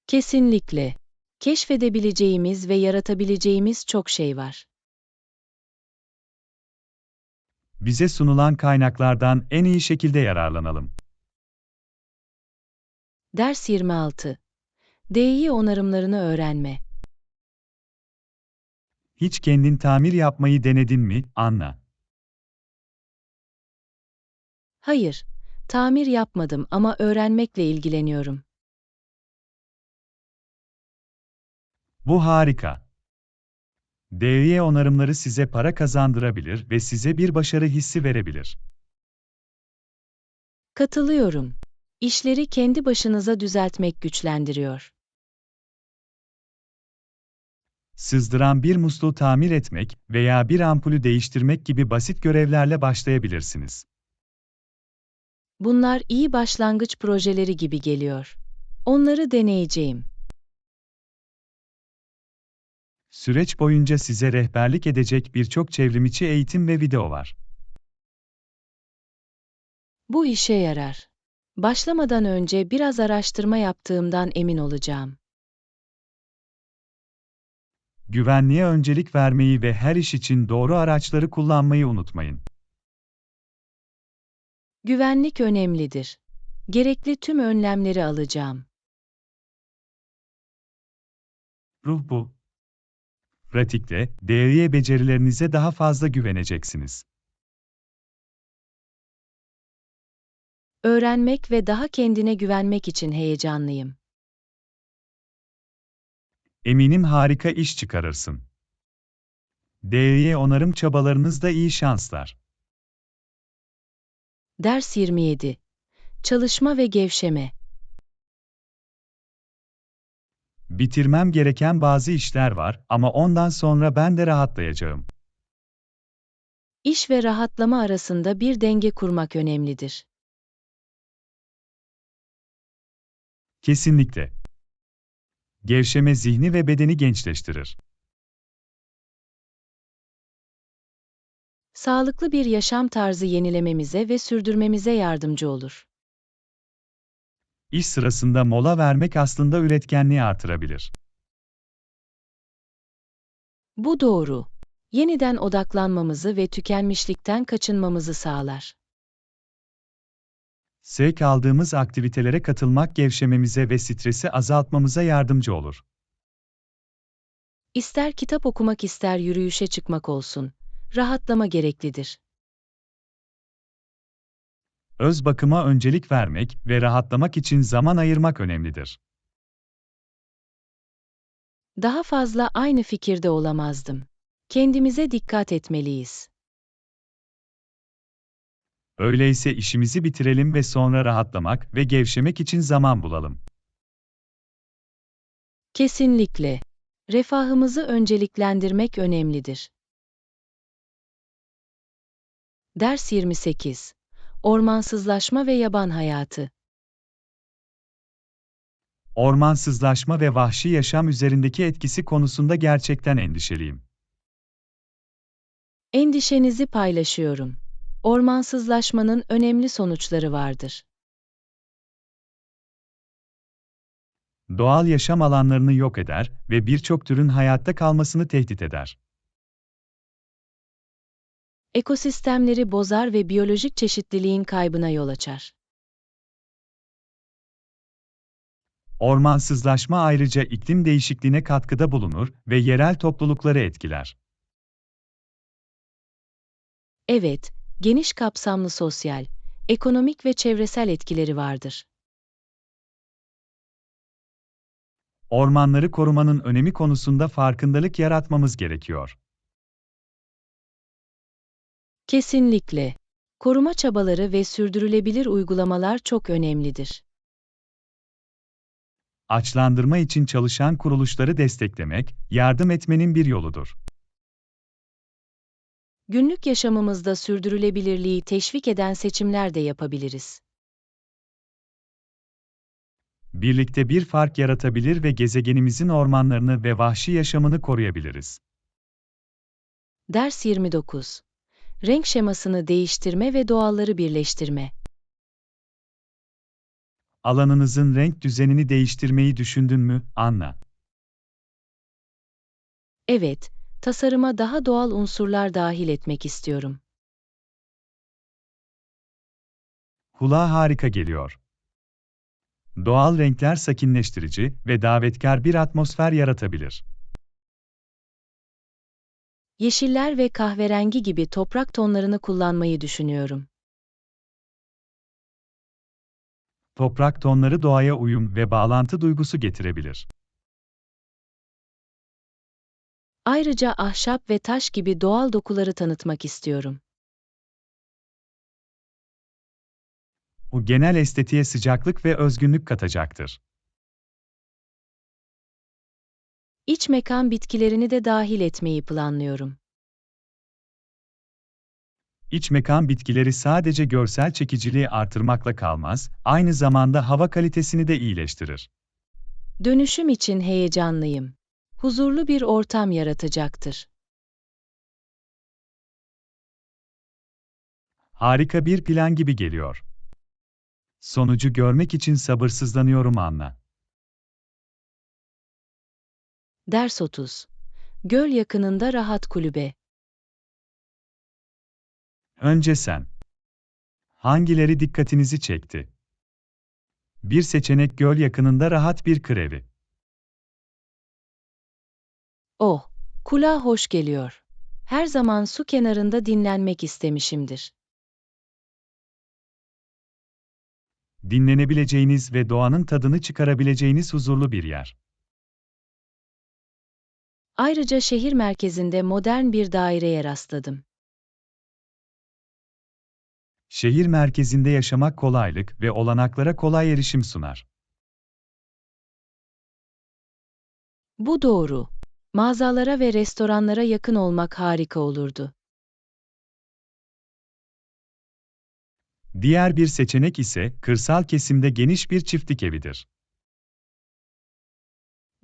Kesinlikle. Keşfedebileceğimiz ve yaratabileceğimiz çok şey var. Bize sunulan kaynaklardan en iyi şekilde yararlanalım. Ders 26. DI onarımlarını öğrenme. Hiç kendin tamir yapmayı denedin mi, Anna? Hayır, tamir yapmadım ama öğrenmekle ilgileniyorum. Bu harika. DE onarımları size para kazandırabilir ve size bir başarı hissi verebilir. Katılıyorum. İşleri kendi başınıza düzeltmek güçlendiriyor. Sızdıran bir musluğu tamir etmek veya bir ampulü değiştirmek gibi basit görevlerle başlayabilirsiniz. Bunlar iyi başlangıç projeleri gibi geliyor. Onları deneyeceğim. Süreç boyunca size rehberlik edecek birçok çevrimiçi eğitim ve video var. Bu işe yarar. Başlamadan önce biraz araştırma yaptığımdan emin olacağım. Güvenliğe öncelik vermeyi ve her iş için doğru araçları kullanmayı unutmayın. Güvenlik önemlidir. Gerekli tüm önlemleri alacağım. Ruh bu. Pratikte, DE becerilerinize daha fazla güveneceksiniz. Öğrenmek ve daha kendine güvenmek için heyecanlıyım. Eminim harika iş çıkarırsın. DE onarım çabalarınızda iyi şanslar. Ders 27. Çalışma ve gevşeme. Bitirmem gereken bazı işler var ama ondan sonra ben de rahatlayacağım. İş ve rahatlama arasında bir denge kurmak önemlidir. Kesinlikle. Gevşeme zihni ve bedeni gençleştirir. Sağlıklı bir yaşam tarzı yenilememize ve sürdürmemize yardımcı olur. İş sırasında mola vermek aslında üretkenliği artırabilir. Bu doğru. Yeniden odaklanmamızı ve tükenmişlikten kaçınmamızı sağlar. Zevk aldığımız aktivitelere katılmak gevşememize ve stresi azaltmamıza yardımcı olur. İster kitap okumak ister yürüyüşe çıkmak olsun. Rahatlama gereklidir. Öz bakıma öncelik vermek ve rahatlamak için zaman ayırmak önemlidir. Daha fazla aynı fikirde olamazdım. Kendimize dikkat etmeliyiz. Öyleyse işimizi bitirelim ve sonra rahatlamak ve gevşemek için zaman bulalım. Kesinlikle. Refahımızı önceliklendirmek önemlidir. Ders 28. Ormansızlaşma ve yaban hayatı. Ormansızlaşma ve vahşi yaşam üzerindeki etkisi konusunda gerçekten endişeliyim. Endişenizi paylaşıyorum. Ormansızlaşmanın önemli sonuçları vardır. Doğal yaşam alanlarını yok eder ve birçok türün hayatta kalmasını tehdit eder. Ekosistemleri bozar ve biyolojik çeşitliliğin kaybına yol açar. Ormansızlaşma ayrıca iklim değişikliğine katkıda bulunur ve yerel toplulukları etkiler. Evet, geniş kapsamlı sosyal, ekonomik ve çevresel etkileri vardır. Ormanları korumanın önemi konusunda farkındalık yaratmamız gerekiyor. Kesinlikle. Koruma çabaları ve sürdürülebilir uygulamalar çok önemlidir. Ağaçlandırma için çalışan kuruluşları desteklemek, yardım etmenin bir yoludur. Günlük yaşamımızda sürdürülebilirliği teşvik eden seçimler de yapabiliriz. Birlikte bir fark yaratabilir ve gezegenimizin ormanlarını ve vahşi yaşamını koruyabiliriz. Ders 29. Renk şemasını değiştirme ve doğalları birleştirme. Alanınızın renk düzenini değiştirmeyi düşündün mü, Anna? Evet, tasarıma daha doğal unsurlar dahil etmek istiyorum. Kulağa harika geliyor. Doğal renkler sakinleştirici ve davetkar bir atmosfer yaratabilir. Yeşiller ve kahverengi gibi toprak tonlarını kullanmayı düşünüyorum. Toprak tonları doğaya uyum ve bağlantı duygusu getirebilir. Ayrıca ahşap ve taş gibi doğal dokuları tanıtmak istiyorum. Bu genel estetiğe sıcaklık ve özgünlük katacaktır. İç mekan bitkilerini de dahil etmeyi planlıyorum. İç mekan bitkileri sadece görsel çekiciliği artırmakla kalmaz, aynı zamanda hava kalitesini de iyileştirir. Dönüşüm için heyecanlıyım. Huzurlu bir ortam yaratacaktır. Harika bir plan gibi geliyor. Sonucu görmek için sabırsızlanıyorum, Anna. Ders 30. Göl yakınında rahat kulübe. Önce sen. Hangileri dikkatinizi çekti? Bir seçenek göl yakınında rahat bir kır evi. Oh, kulağa hoş geliyor. Her zaman su kenarında dinlenmek istemişimdir. Dinlenebileceğiniz ve doğanın tadını çıkarabileceğiniz huzurlu bir yer. Ayrıca şehir merkezinde modern bir daireye rastladım. Şehir merkezinde yaşamak kolaylık ve olanaklara kolay erişim sunar. Bu doğru. Mağazalara ve restoranlara yakın olmak harika olurdu. Diğer bir seçenek ise kırsal kesimde geniş bir çiftlik evidir.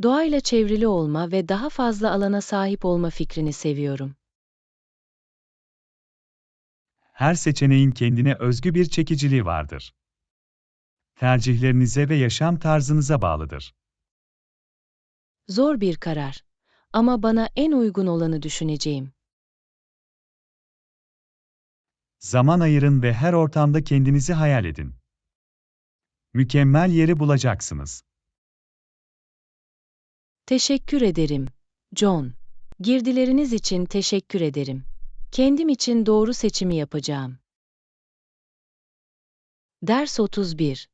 Doğayla çevrili olma ve daha fazla alana sahip olma fikrini seviyorum. Her seçeneğin kendine özgü bir çekiciliği vardır. Tercihlerinize ve yaşam tarzınıza bağlıdır. Zor bir karar. Ama bana en uygun olanı düşüneceğim. Zaman ayırın ve her ortamda kendinizi hayal edin. Mükemmel yeri bulacaksınız. Teşekkür ederim, John. Girdileriniz için teşekkür ederim. Kendim için doğru seçimi yapacağım. Ders 31.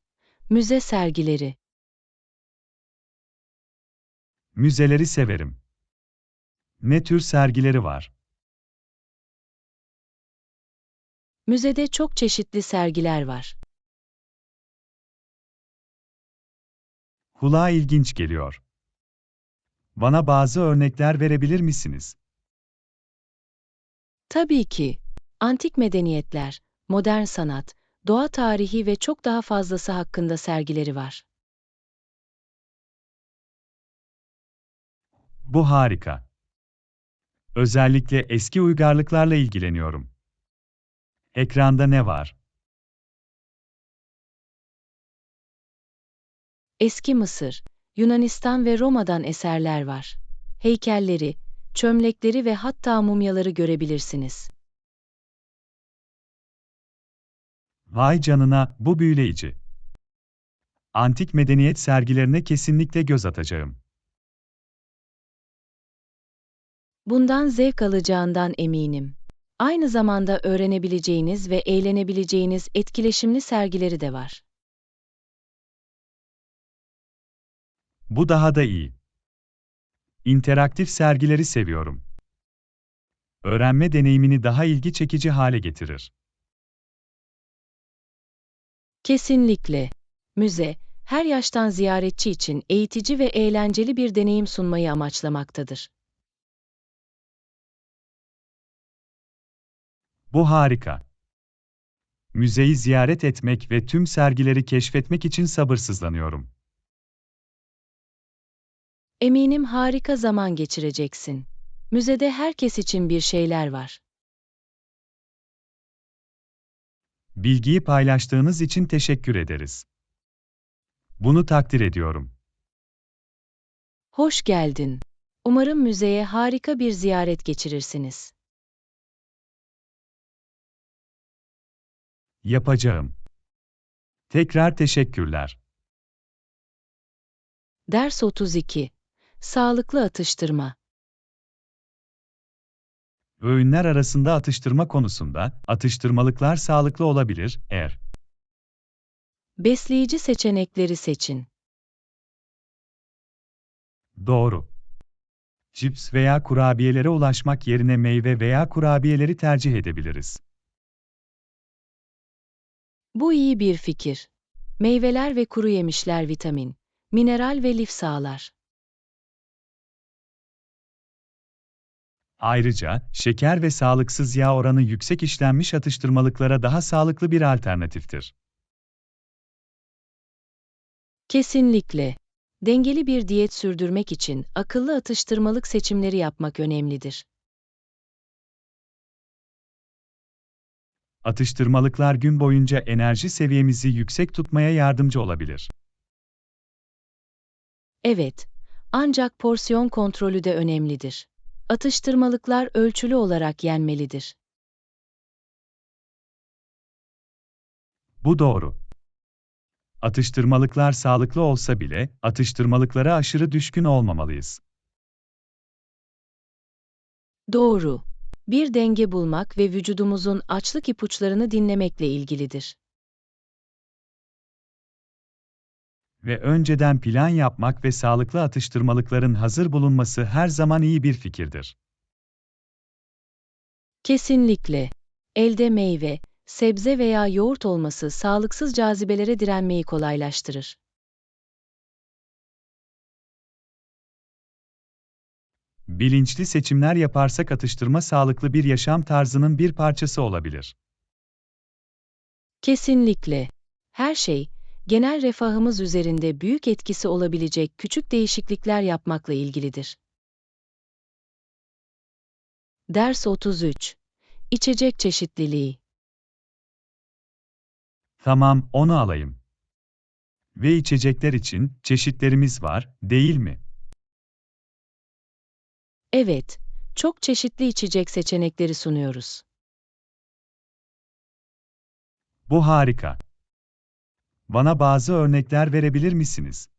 Müze sergileri. Müzeleri severim. Ne tür sergileri var? Müzede çok çeşitli sergiler var. Kulağa ilginç geliyor. Bana bazı örnekler verebilir misiniz? Tabii ki. Antik medeniyetler, modern sanat, doğa tarihi ve çok daha fazlası hakkında sergileri var. Bu harika. Özellikle eski uygarlıklarla ilgileniyorum. Ekranda ne var? Eski Mısır, Yunanistan ve Roma'dan eserler var. Heykelleri, çömlekleri ve hatta mumyaları görebilirsiniz. Vay canına, bu büyüleyici. Antik medeniyet sergilerine kesinlikle göz atacağım. Bundan zevk alacağından eminim. Aynı zamanda öğrenebileceğiniz ve eğlenebileceğiniz etkileşimli sergileri de var. Bu daha da iyi. İnteraktif sergileri seviyorum. Öğrenme deneyimini daha ilgi çekici hale getirir. Kesinlikle. Müze, her yaştan ziyaretçi için eğitici ve eğlenceli bir deneyim sunmayı amaçlamaktadır. Bu harika. Müzeyi ziyaret etmek ve tüm sergileri keşfetmek için sabırsızlanıyorum. Eminim harika zaman geçireceksin. Müzede herkes için bir şeyler var. Bilgiyi paylaştığınız için teşekkür ederiz. Bunu takdir ediyorum. Hoş geldin. Umarım müzeye harika bir ziyaret geçirirsiniz. Yapacağım. Tekrar teşekkürler. Ders 32. Sağlıklı atıştırma. Öğünler arasında atıştırma konusunda, atıştırmalıklar sağlıklı olabilir, eğer. Besleyici seçenekleri seçin. Doğru. Cips veya kurabiyelere ulaşmak yerine meyve veya kurabiyeleri tercih edebiliriz. Bu iyi bir fikir. Meyveler ve kuru yemişler vitamin, mineral ve lif sağlar. Ayrıca, şeker ve sağlıksız yağ oranı yüksek işlenmiş atıştırmalıklara daha sağlıklı bir alternatiftir. Kesinlikle. Dengeli bir diyet sürdürmek için akıllı atıştırmalık seçimleri yapmak önemlidir. Atıştırmalıklar gün boyunca enerji seviyemizi yüksek tutmaya yardımcı olabilir. Evet, ancak porsiyon kontrolü de önemlidir. Atıştırmalıklar ölçülü olarak yenmelidir. Bu doğru. Atıştırmalıklar sağlıklı olsa bile, atıştırmalıklara aşırı düşkün olmamalıyız. Doğru. Bir denge bulmak ve vücudumuzun açlık ipuçlarını dinlemekle ilgilidir. Ve önceden plan yapmak ve sağlıklı atıştırmalıkların hazır bulunması her zaman iyi bir fikirdir. Kesinlikle. Elde meyve, sebze veya yoğurt olması sağlıksız cazibelere direnmeyi kolaylaştırır. Bilinçli seçimler yaparsak atıştırma sağlıklı bir yaşam tarzının bir parçası olabilir. Kesinlikle. Her şey, genel refahımız üzerinde büyük etkisi olabilecek küçük değişiklikler yapmakla ilgilidir. Ders 33. İçecek çeşitliliği. Tamam, onu alayım. Ve içecekler için çeşitlerimiz var, değil mi? Evet, çok çeşitli içecek seçenekleri sunuyoruz. Bu harika. Bana bazı örnekler verebilir misiniz?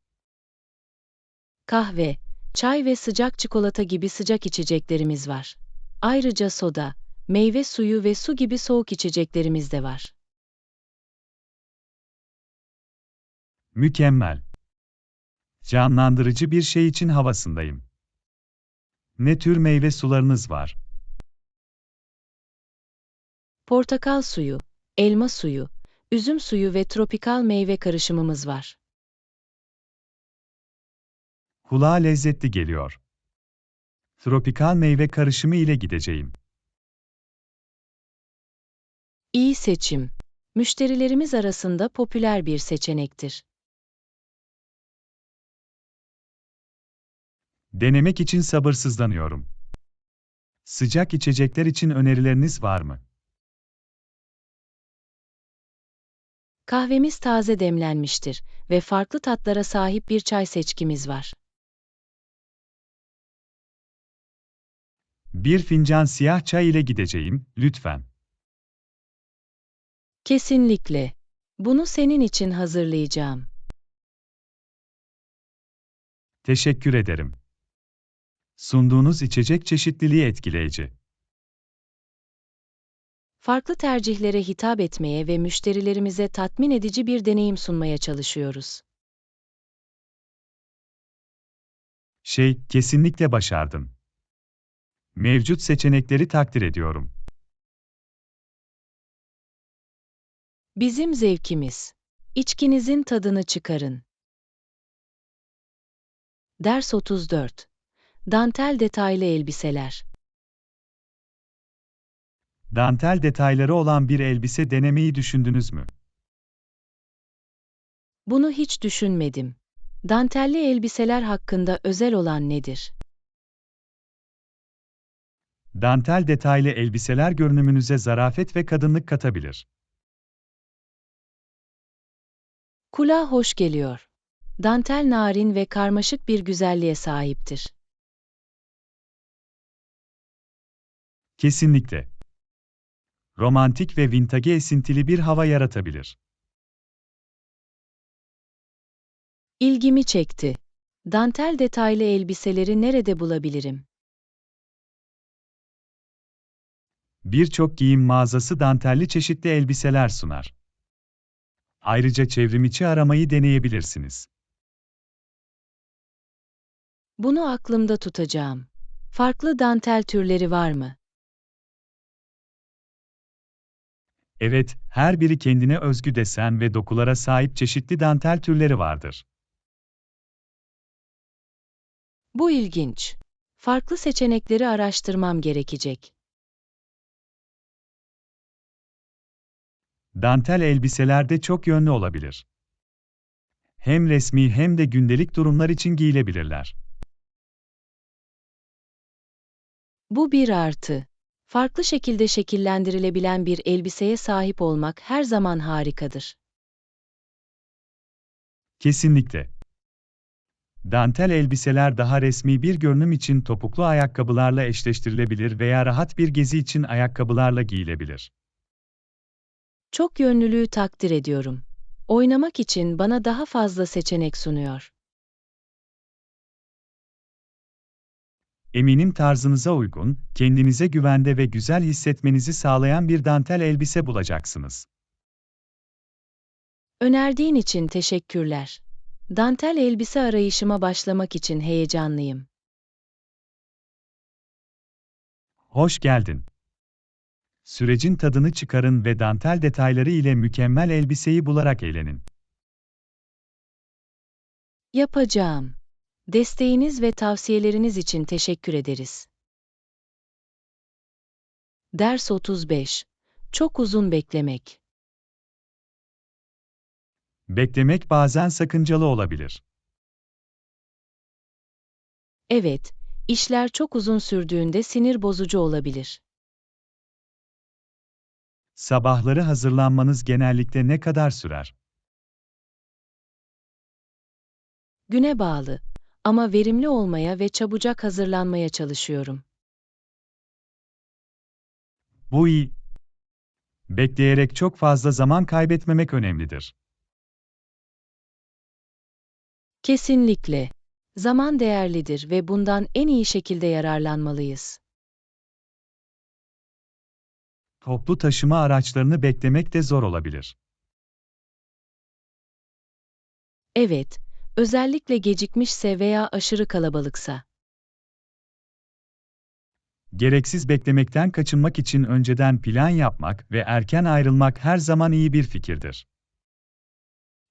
Kahve, çay ve sıcak çikolata gibi sıcak içeceklerimiz var. Ayrıca soda, meyve suyu ve su gibi soğuk içeceklerimiz de var. Mükemmel. Canlandırıcı bir şey için havasındayım. Ne tür meyve sularınız var? Portakal suyu, elma suyu, üzüm suyu ve tropikal meyve karışımımız var. Kulağa lezzetli geliyor. Tropikal meyve karışımı ile gideceğim. İyi seçim. Müşterilerimiz arasında popüler bir seçenektir. Denemek için sabırsızlanıyorum. Sıcak içecekler için önerileriniz var mı? Kahvemiz taze demlenmiştir ve farklı tatlara sahip bir çay seçkimiz var. Bir fincan siyah çay ile gideceğim, lütfen. Kesinlikle. Bunu senin için hazırlayacağım. Teşekkür ederim. Sunduğunuz içecek çeşitliliği etkileyici. Farklı tercihlere hitap etmeye ve müşterilerimize tatmin edici bir deneyim sunmaya çalışıyoruz. Kesinlikle başardın. Mevcut seçenekleri takdir ediyorum. Bizim zevkimiz. İçkinizin tadını çıkarın. Ders 34. Dantel detaylı elbiseler. Dantel detayları olan bir elbise denemeyi düşündünüz mü? Bunu hiç düşünmedim. Dantelli elbiseler hakkında özel olan nedir? Dantel detaylı elbiseler görünümünüze zarafet ve kadınlık katabilir. Kulağa hoş geliyor. Dantel narin ve karmaşık bir güzelliğe sahiptir. Kesinlikle. Romantik ve vintage esintili bir hava yaratabilir. İlgimi çekti. Dantel detaylı elbiseleri nerede bulabilirim? Birçok giyim mağazası dantelli çeşitli elbiseler sunar. Ayrıca çevrimiçi aramayı deneyebilirsiniz. Bunu aklımda tutacağım. Farklı dantel türleri var mı? Evet, her biri kendine özgü desen ve dokulara sahip çeşitli dantel türleri vardır. Bu ilginç. Farklı seçenekleri araştırmam gerekecek. Dantel elbiseler de çok yönlü olabilir. Hem resmi hem de gündelik durumlar için giyilebilirler. Bu bir artı. Farklı şekilde şekillendirilebilen bir elbiseye sahip olmak her zaman harikadır. Kesinlikle. Dantel elbiseler daha resmi bir görünüm için topuklu ayakkabılarla eşleştirilebilir veya rahat bir gezi için ayakkabılarla giyilebilir. Çok yönlülüğü takdir ediyorum. Oynamak için bana daha fazla seçenek sunuyor. Eminim tarzınıza uygun, kendinize güvende ve güzel hissetmenizi sağlayan bir dantel elbise bulacaksınız. Önerdiğin için teşekkürler. Dantel elbise arayışıma başlamak için heyecanlıyım. Hoş geldin. Sürecin tadını çıkarın ve dantel detayları ile mükemmel elbiseyi bularak eğlenin. Yapacağım. Desteğiniz ve tavsiyeleriniz için teşekkür ederiz. Ders 35. Çok uzun beklemek. Beklemek bazen sakıncalı olabilir. Evet, işler çok uzun sürdüğünde sinir bozucu olabilir. Sabahları hazırlanmanız genellikle ne kadar sürer? Güne bağlı. Ama verimli olmaya ve çabucak hazırlanmaya çalışıyorum. Bu iyi. Bekleyerek çok fazla zaman kaybetmemek önemlidir. Kesinlikle. Zaman değerlidir ve bundan en iyi şekilde yararlanmalıyız. Toplu taşıma araçlarını beklemek de zor olabilir. Evet, özellikle gecikmişse veya aşırı kalabalıksa. Gereksiz beklemekten kaçınmak için önceden plan yapmak ve erken ayrılmak her zaman iyi bir fikirdir.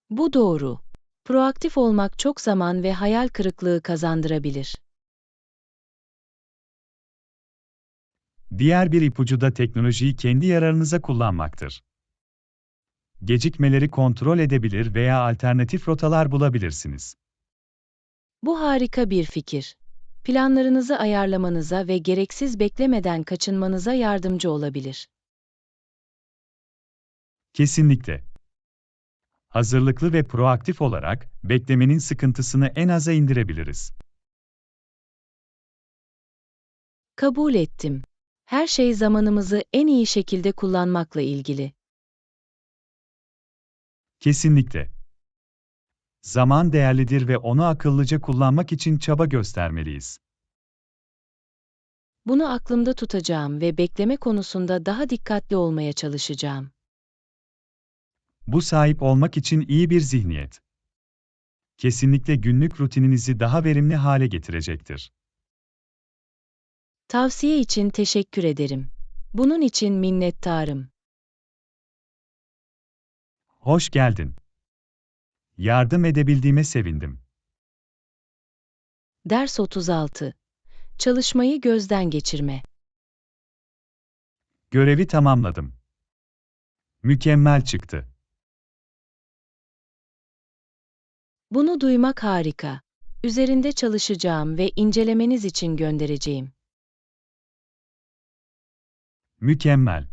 Bu doğru. Proaktif olmak çok zaman ve hayal kırıklığı kazandırabilir. Diğer bir ipucu da teknolojiyi kendi yararınıza kullanmaktır. Gecikmeleri kontrol edebilir veya alternatif rotalar bulabilirsiniz. Bu harika bir fikir. Planlarınızı ayarlamanıza ve gereksiz beklemeden kaçınmanıza yardımcı olabilir. Kesinlikle. Hazırlıklı ve proaktif olarak beklemenin sıkıntısını en aza indirebiliriz. Kabul ettim. Her şey zamanımızı en iyi şekilde kullanmakla ilgili. Kesinlikle. Zaman değerlidir ve onu akıllıca kullanmak için çaba göstermeliyiz. Bunu aklımda tutacağım ve bekleme konusunda daha dikkatli olmaya çalışacağım. Bu sahip olmak için iyi bir zihniyet. Kesinlikle günlük rutininizi daha verimli hale getirecektir. Tavsiye için teşekkür ederim. Bunun için minnettarım. Hoş geldin. Yardım edebildiğime sevindim. Ders 36. Çalışmayı gözden geçirme. Görevi tamamladım. Mükemmel çıktı. Bunu duymak harika. Üzerinde çalışacağım ve incelemeniz için göndereceğim. Mükemmel.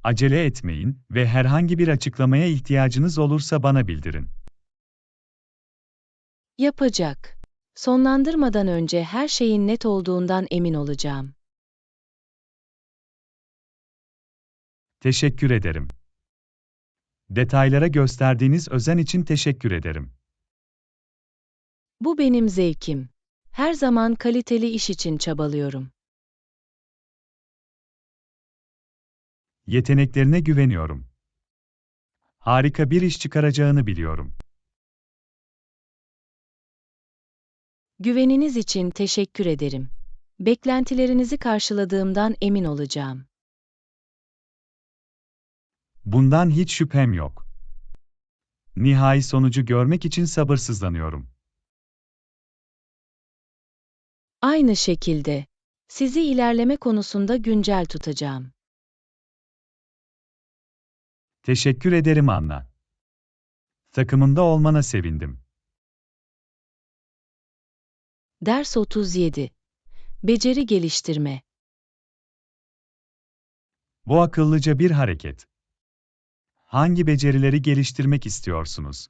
Acele etmeyin ve herhangi bir açıklamaya ihtiyacınız olursa bana bildirin. Yapacak. Sonlandırmadan önce her şeyin net olduğundan emin olacağım. Teşekkür ederim. Detaylara gösterdiğiniz özen için teşekkür ederim. Bu benim zevkim. Her zaman kaliteli iş için çabalıyorum. Yeteneklerine güveniyorum. Harika bir iş çıkaracağını biliyorum. Güveniniz için teşekkür ederim. Beklentilerinizi karşıladığımdan emin olacağım. Bundan hiç şüphem yok. Nihai sonucu görmek için sabırsızlanıyorum. Aynı şekilde, sizi ilerleme konusunda güncel tutacağım. Teşekkür ederim Anna. Takımında olmana sevindim. Ders 37. Beceri geliştirme. Bu akıllıca bir hareket. Hangi becerileri geliştirmek istiyorsunuz?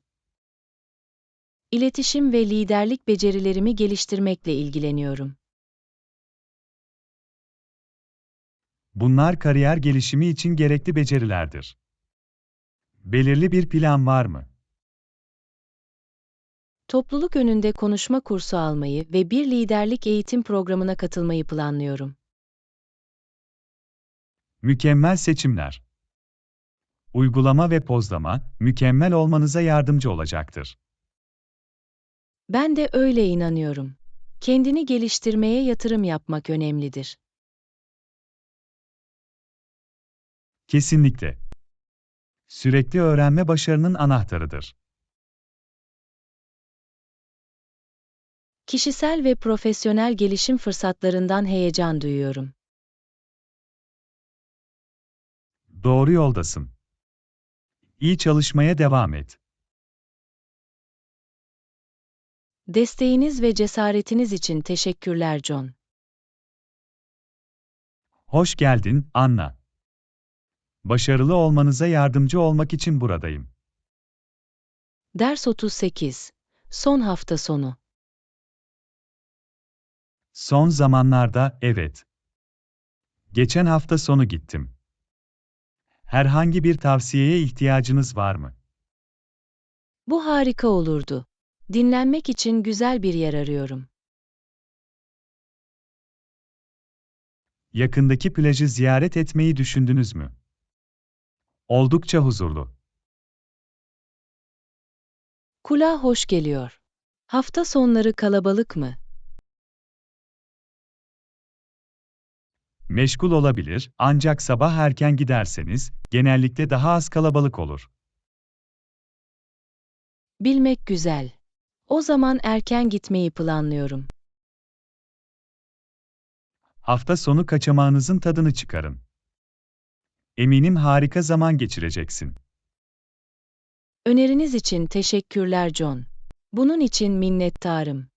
İletişim ve liderlik becerilerimi geliştirmekle ilgileniyorum. Bunlar kariyer gelişimi için gerekli becerilerdir. Belirli bir plan var mı? Topluluk önünde konuşma kursu almayı ve bir liderlik eğitim programına katılmayı planlıyorum. Mükemmel seçimler. Uygulama ve pozlama, mükemmel olmanıza yardımcı olacaktır. Ben de öyle inanıyorum. Kendini geliştirmeye yatırım yapmak önemlidir. Kesinlikle. Sürekli öğrenme başarının anahtarıdır. Kişisel ve profesyonel gelişim fırsatlarından heyecan duyuyorum. Doğru yoldasın. İyi çalışmaya devam et. Desteğiniz ve cesaretiniz için teşekkürler John. Hoş geldin, Anna. Başarılı olmanıza yardımcı olmak için buradayım. Ders 38. Son hafta sonu. Son zamanlarda, evet. Geçen hafta sonu gittim. Herhangi bir tavsiyeye ihtiyacınız var mı? Bu harika olurdu. Dinlenmek için güzel bir yer arıyorum. Yakındaki plajı ziyaret etmeyi düşündünüz mü? Oldukça huzurlu. Kulağa hoş geliyor. Hafta sonları kalabalık mı? Meşgul olabilir, ancak sabah erken giderseniz, genellikle daha az kalabalık olur. Bilmek güzel. O zaman erken gitmeyi planlıyorum. Hafta sonu kaçamağınızın tadını çıkarın. Eminim harika zaman geçireceksin. Öneriniz için teşekkürler John. Bunun için minnettarım.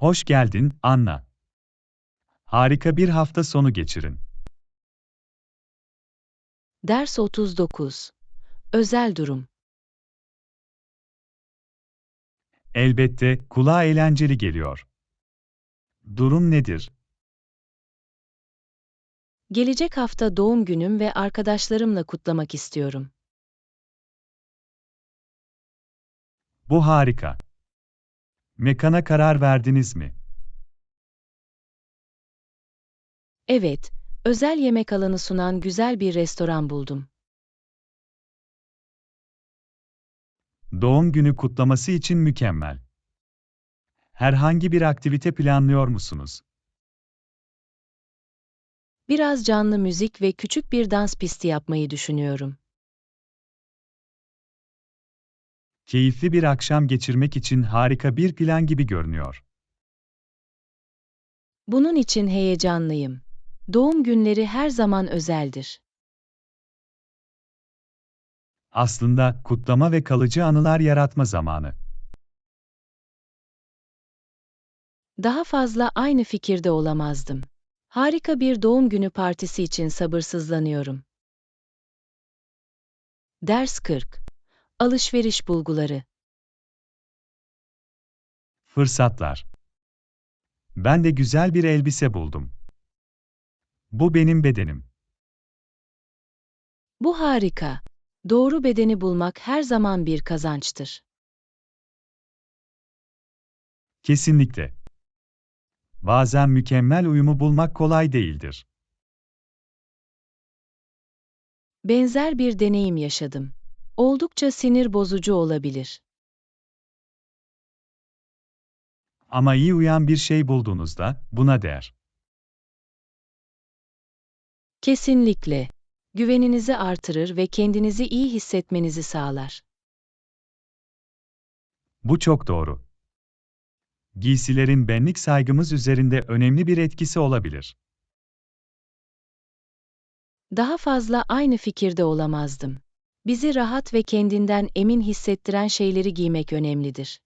Hoş geldin, Anna. Harika bir hafta sonu geçirin. Ders 39. Özel durum. Elbette, kulağa eğlenceli geliyor. Durum nedir? Gelecek hafta doğum günüm ve arkadaşlarımla kutlamak istiyorum. Bu harika. Mekana karar verdiniz mi? Evet, özel yemek alanı sunan güzel bir restoran buldum. Doğum günü kutlaması için mükemmel. Herhangi bir aktivite planlıyor musunuz? Biraz canlı müzik ve küçük bir dans pisti yapmayı düşünüyorum. Keyifli bir akşam geçirmek için harika bir plan gibi görünüyor. Bunun için heyecanlıyım. Doğum günleri her zaman özeldir. Aslında kutlama ve kalıcı anılar yaratma zamanı. Daha fazla aynı fikirde olamazdım. Harika bir doğum günü partisi için sabırsızlanıyorum. Ders 40. Alışveriş bulguları. Fırsatlar. Ben de güzel bir elbise buldum. Bu benim bedenim. Bu harika. Doğru bedeni bulmak her zaman bir kazançtır. Kesinlikle. Bazen mükemmel uyumu bulmak kolay değildir. Benzer bir deneyim yaşadım. Oldukça sinir bozucu olabilir. Ama iyi uyan bir şey bulduğunuzda buna değer. Kesinlikle. Güveninizi artırır ve kendinizi iyi hissetmenizi sağlar. Bu çok doğru. Giysilerin benlik saygımız üzerinde önemli bir etkisi olabilir. Daha fazla aynı fikirde olamazdım. Bizi rahat ve kendinden emin hissettiren şeyleri giymek önemlidir.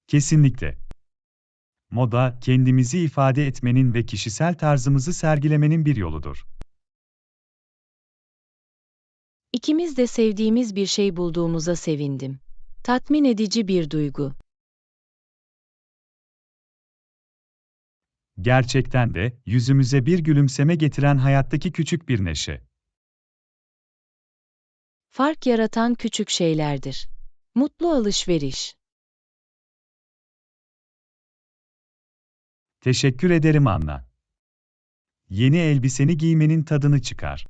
Kesinlikle. Moda, kendimizi ifade etmenin ve kişisel tarzımızı sergilemenin bir yoludur. İkimiz de sevdiğimiz bir şey bulduğumuza sevindim. Tatmin edici bir duygu. Gerçekten de, yüzümüze bir gülümseme getiren hayattaki küçük bir neşe. Fark yaratan küçük şeylerdir. Mutlu alışveriş. Teşekkür ederim Anna. Yeni elbiseni giymenin tadını çıkar.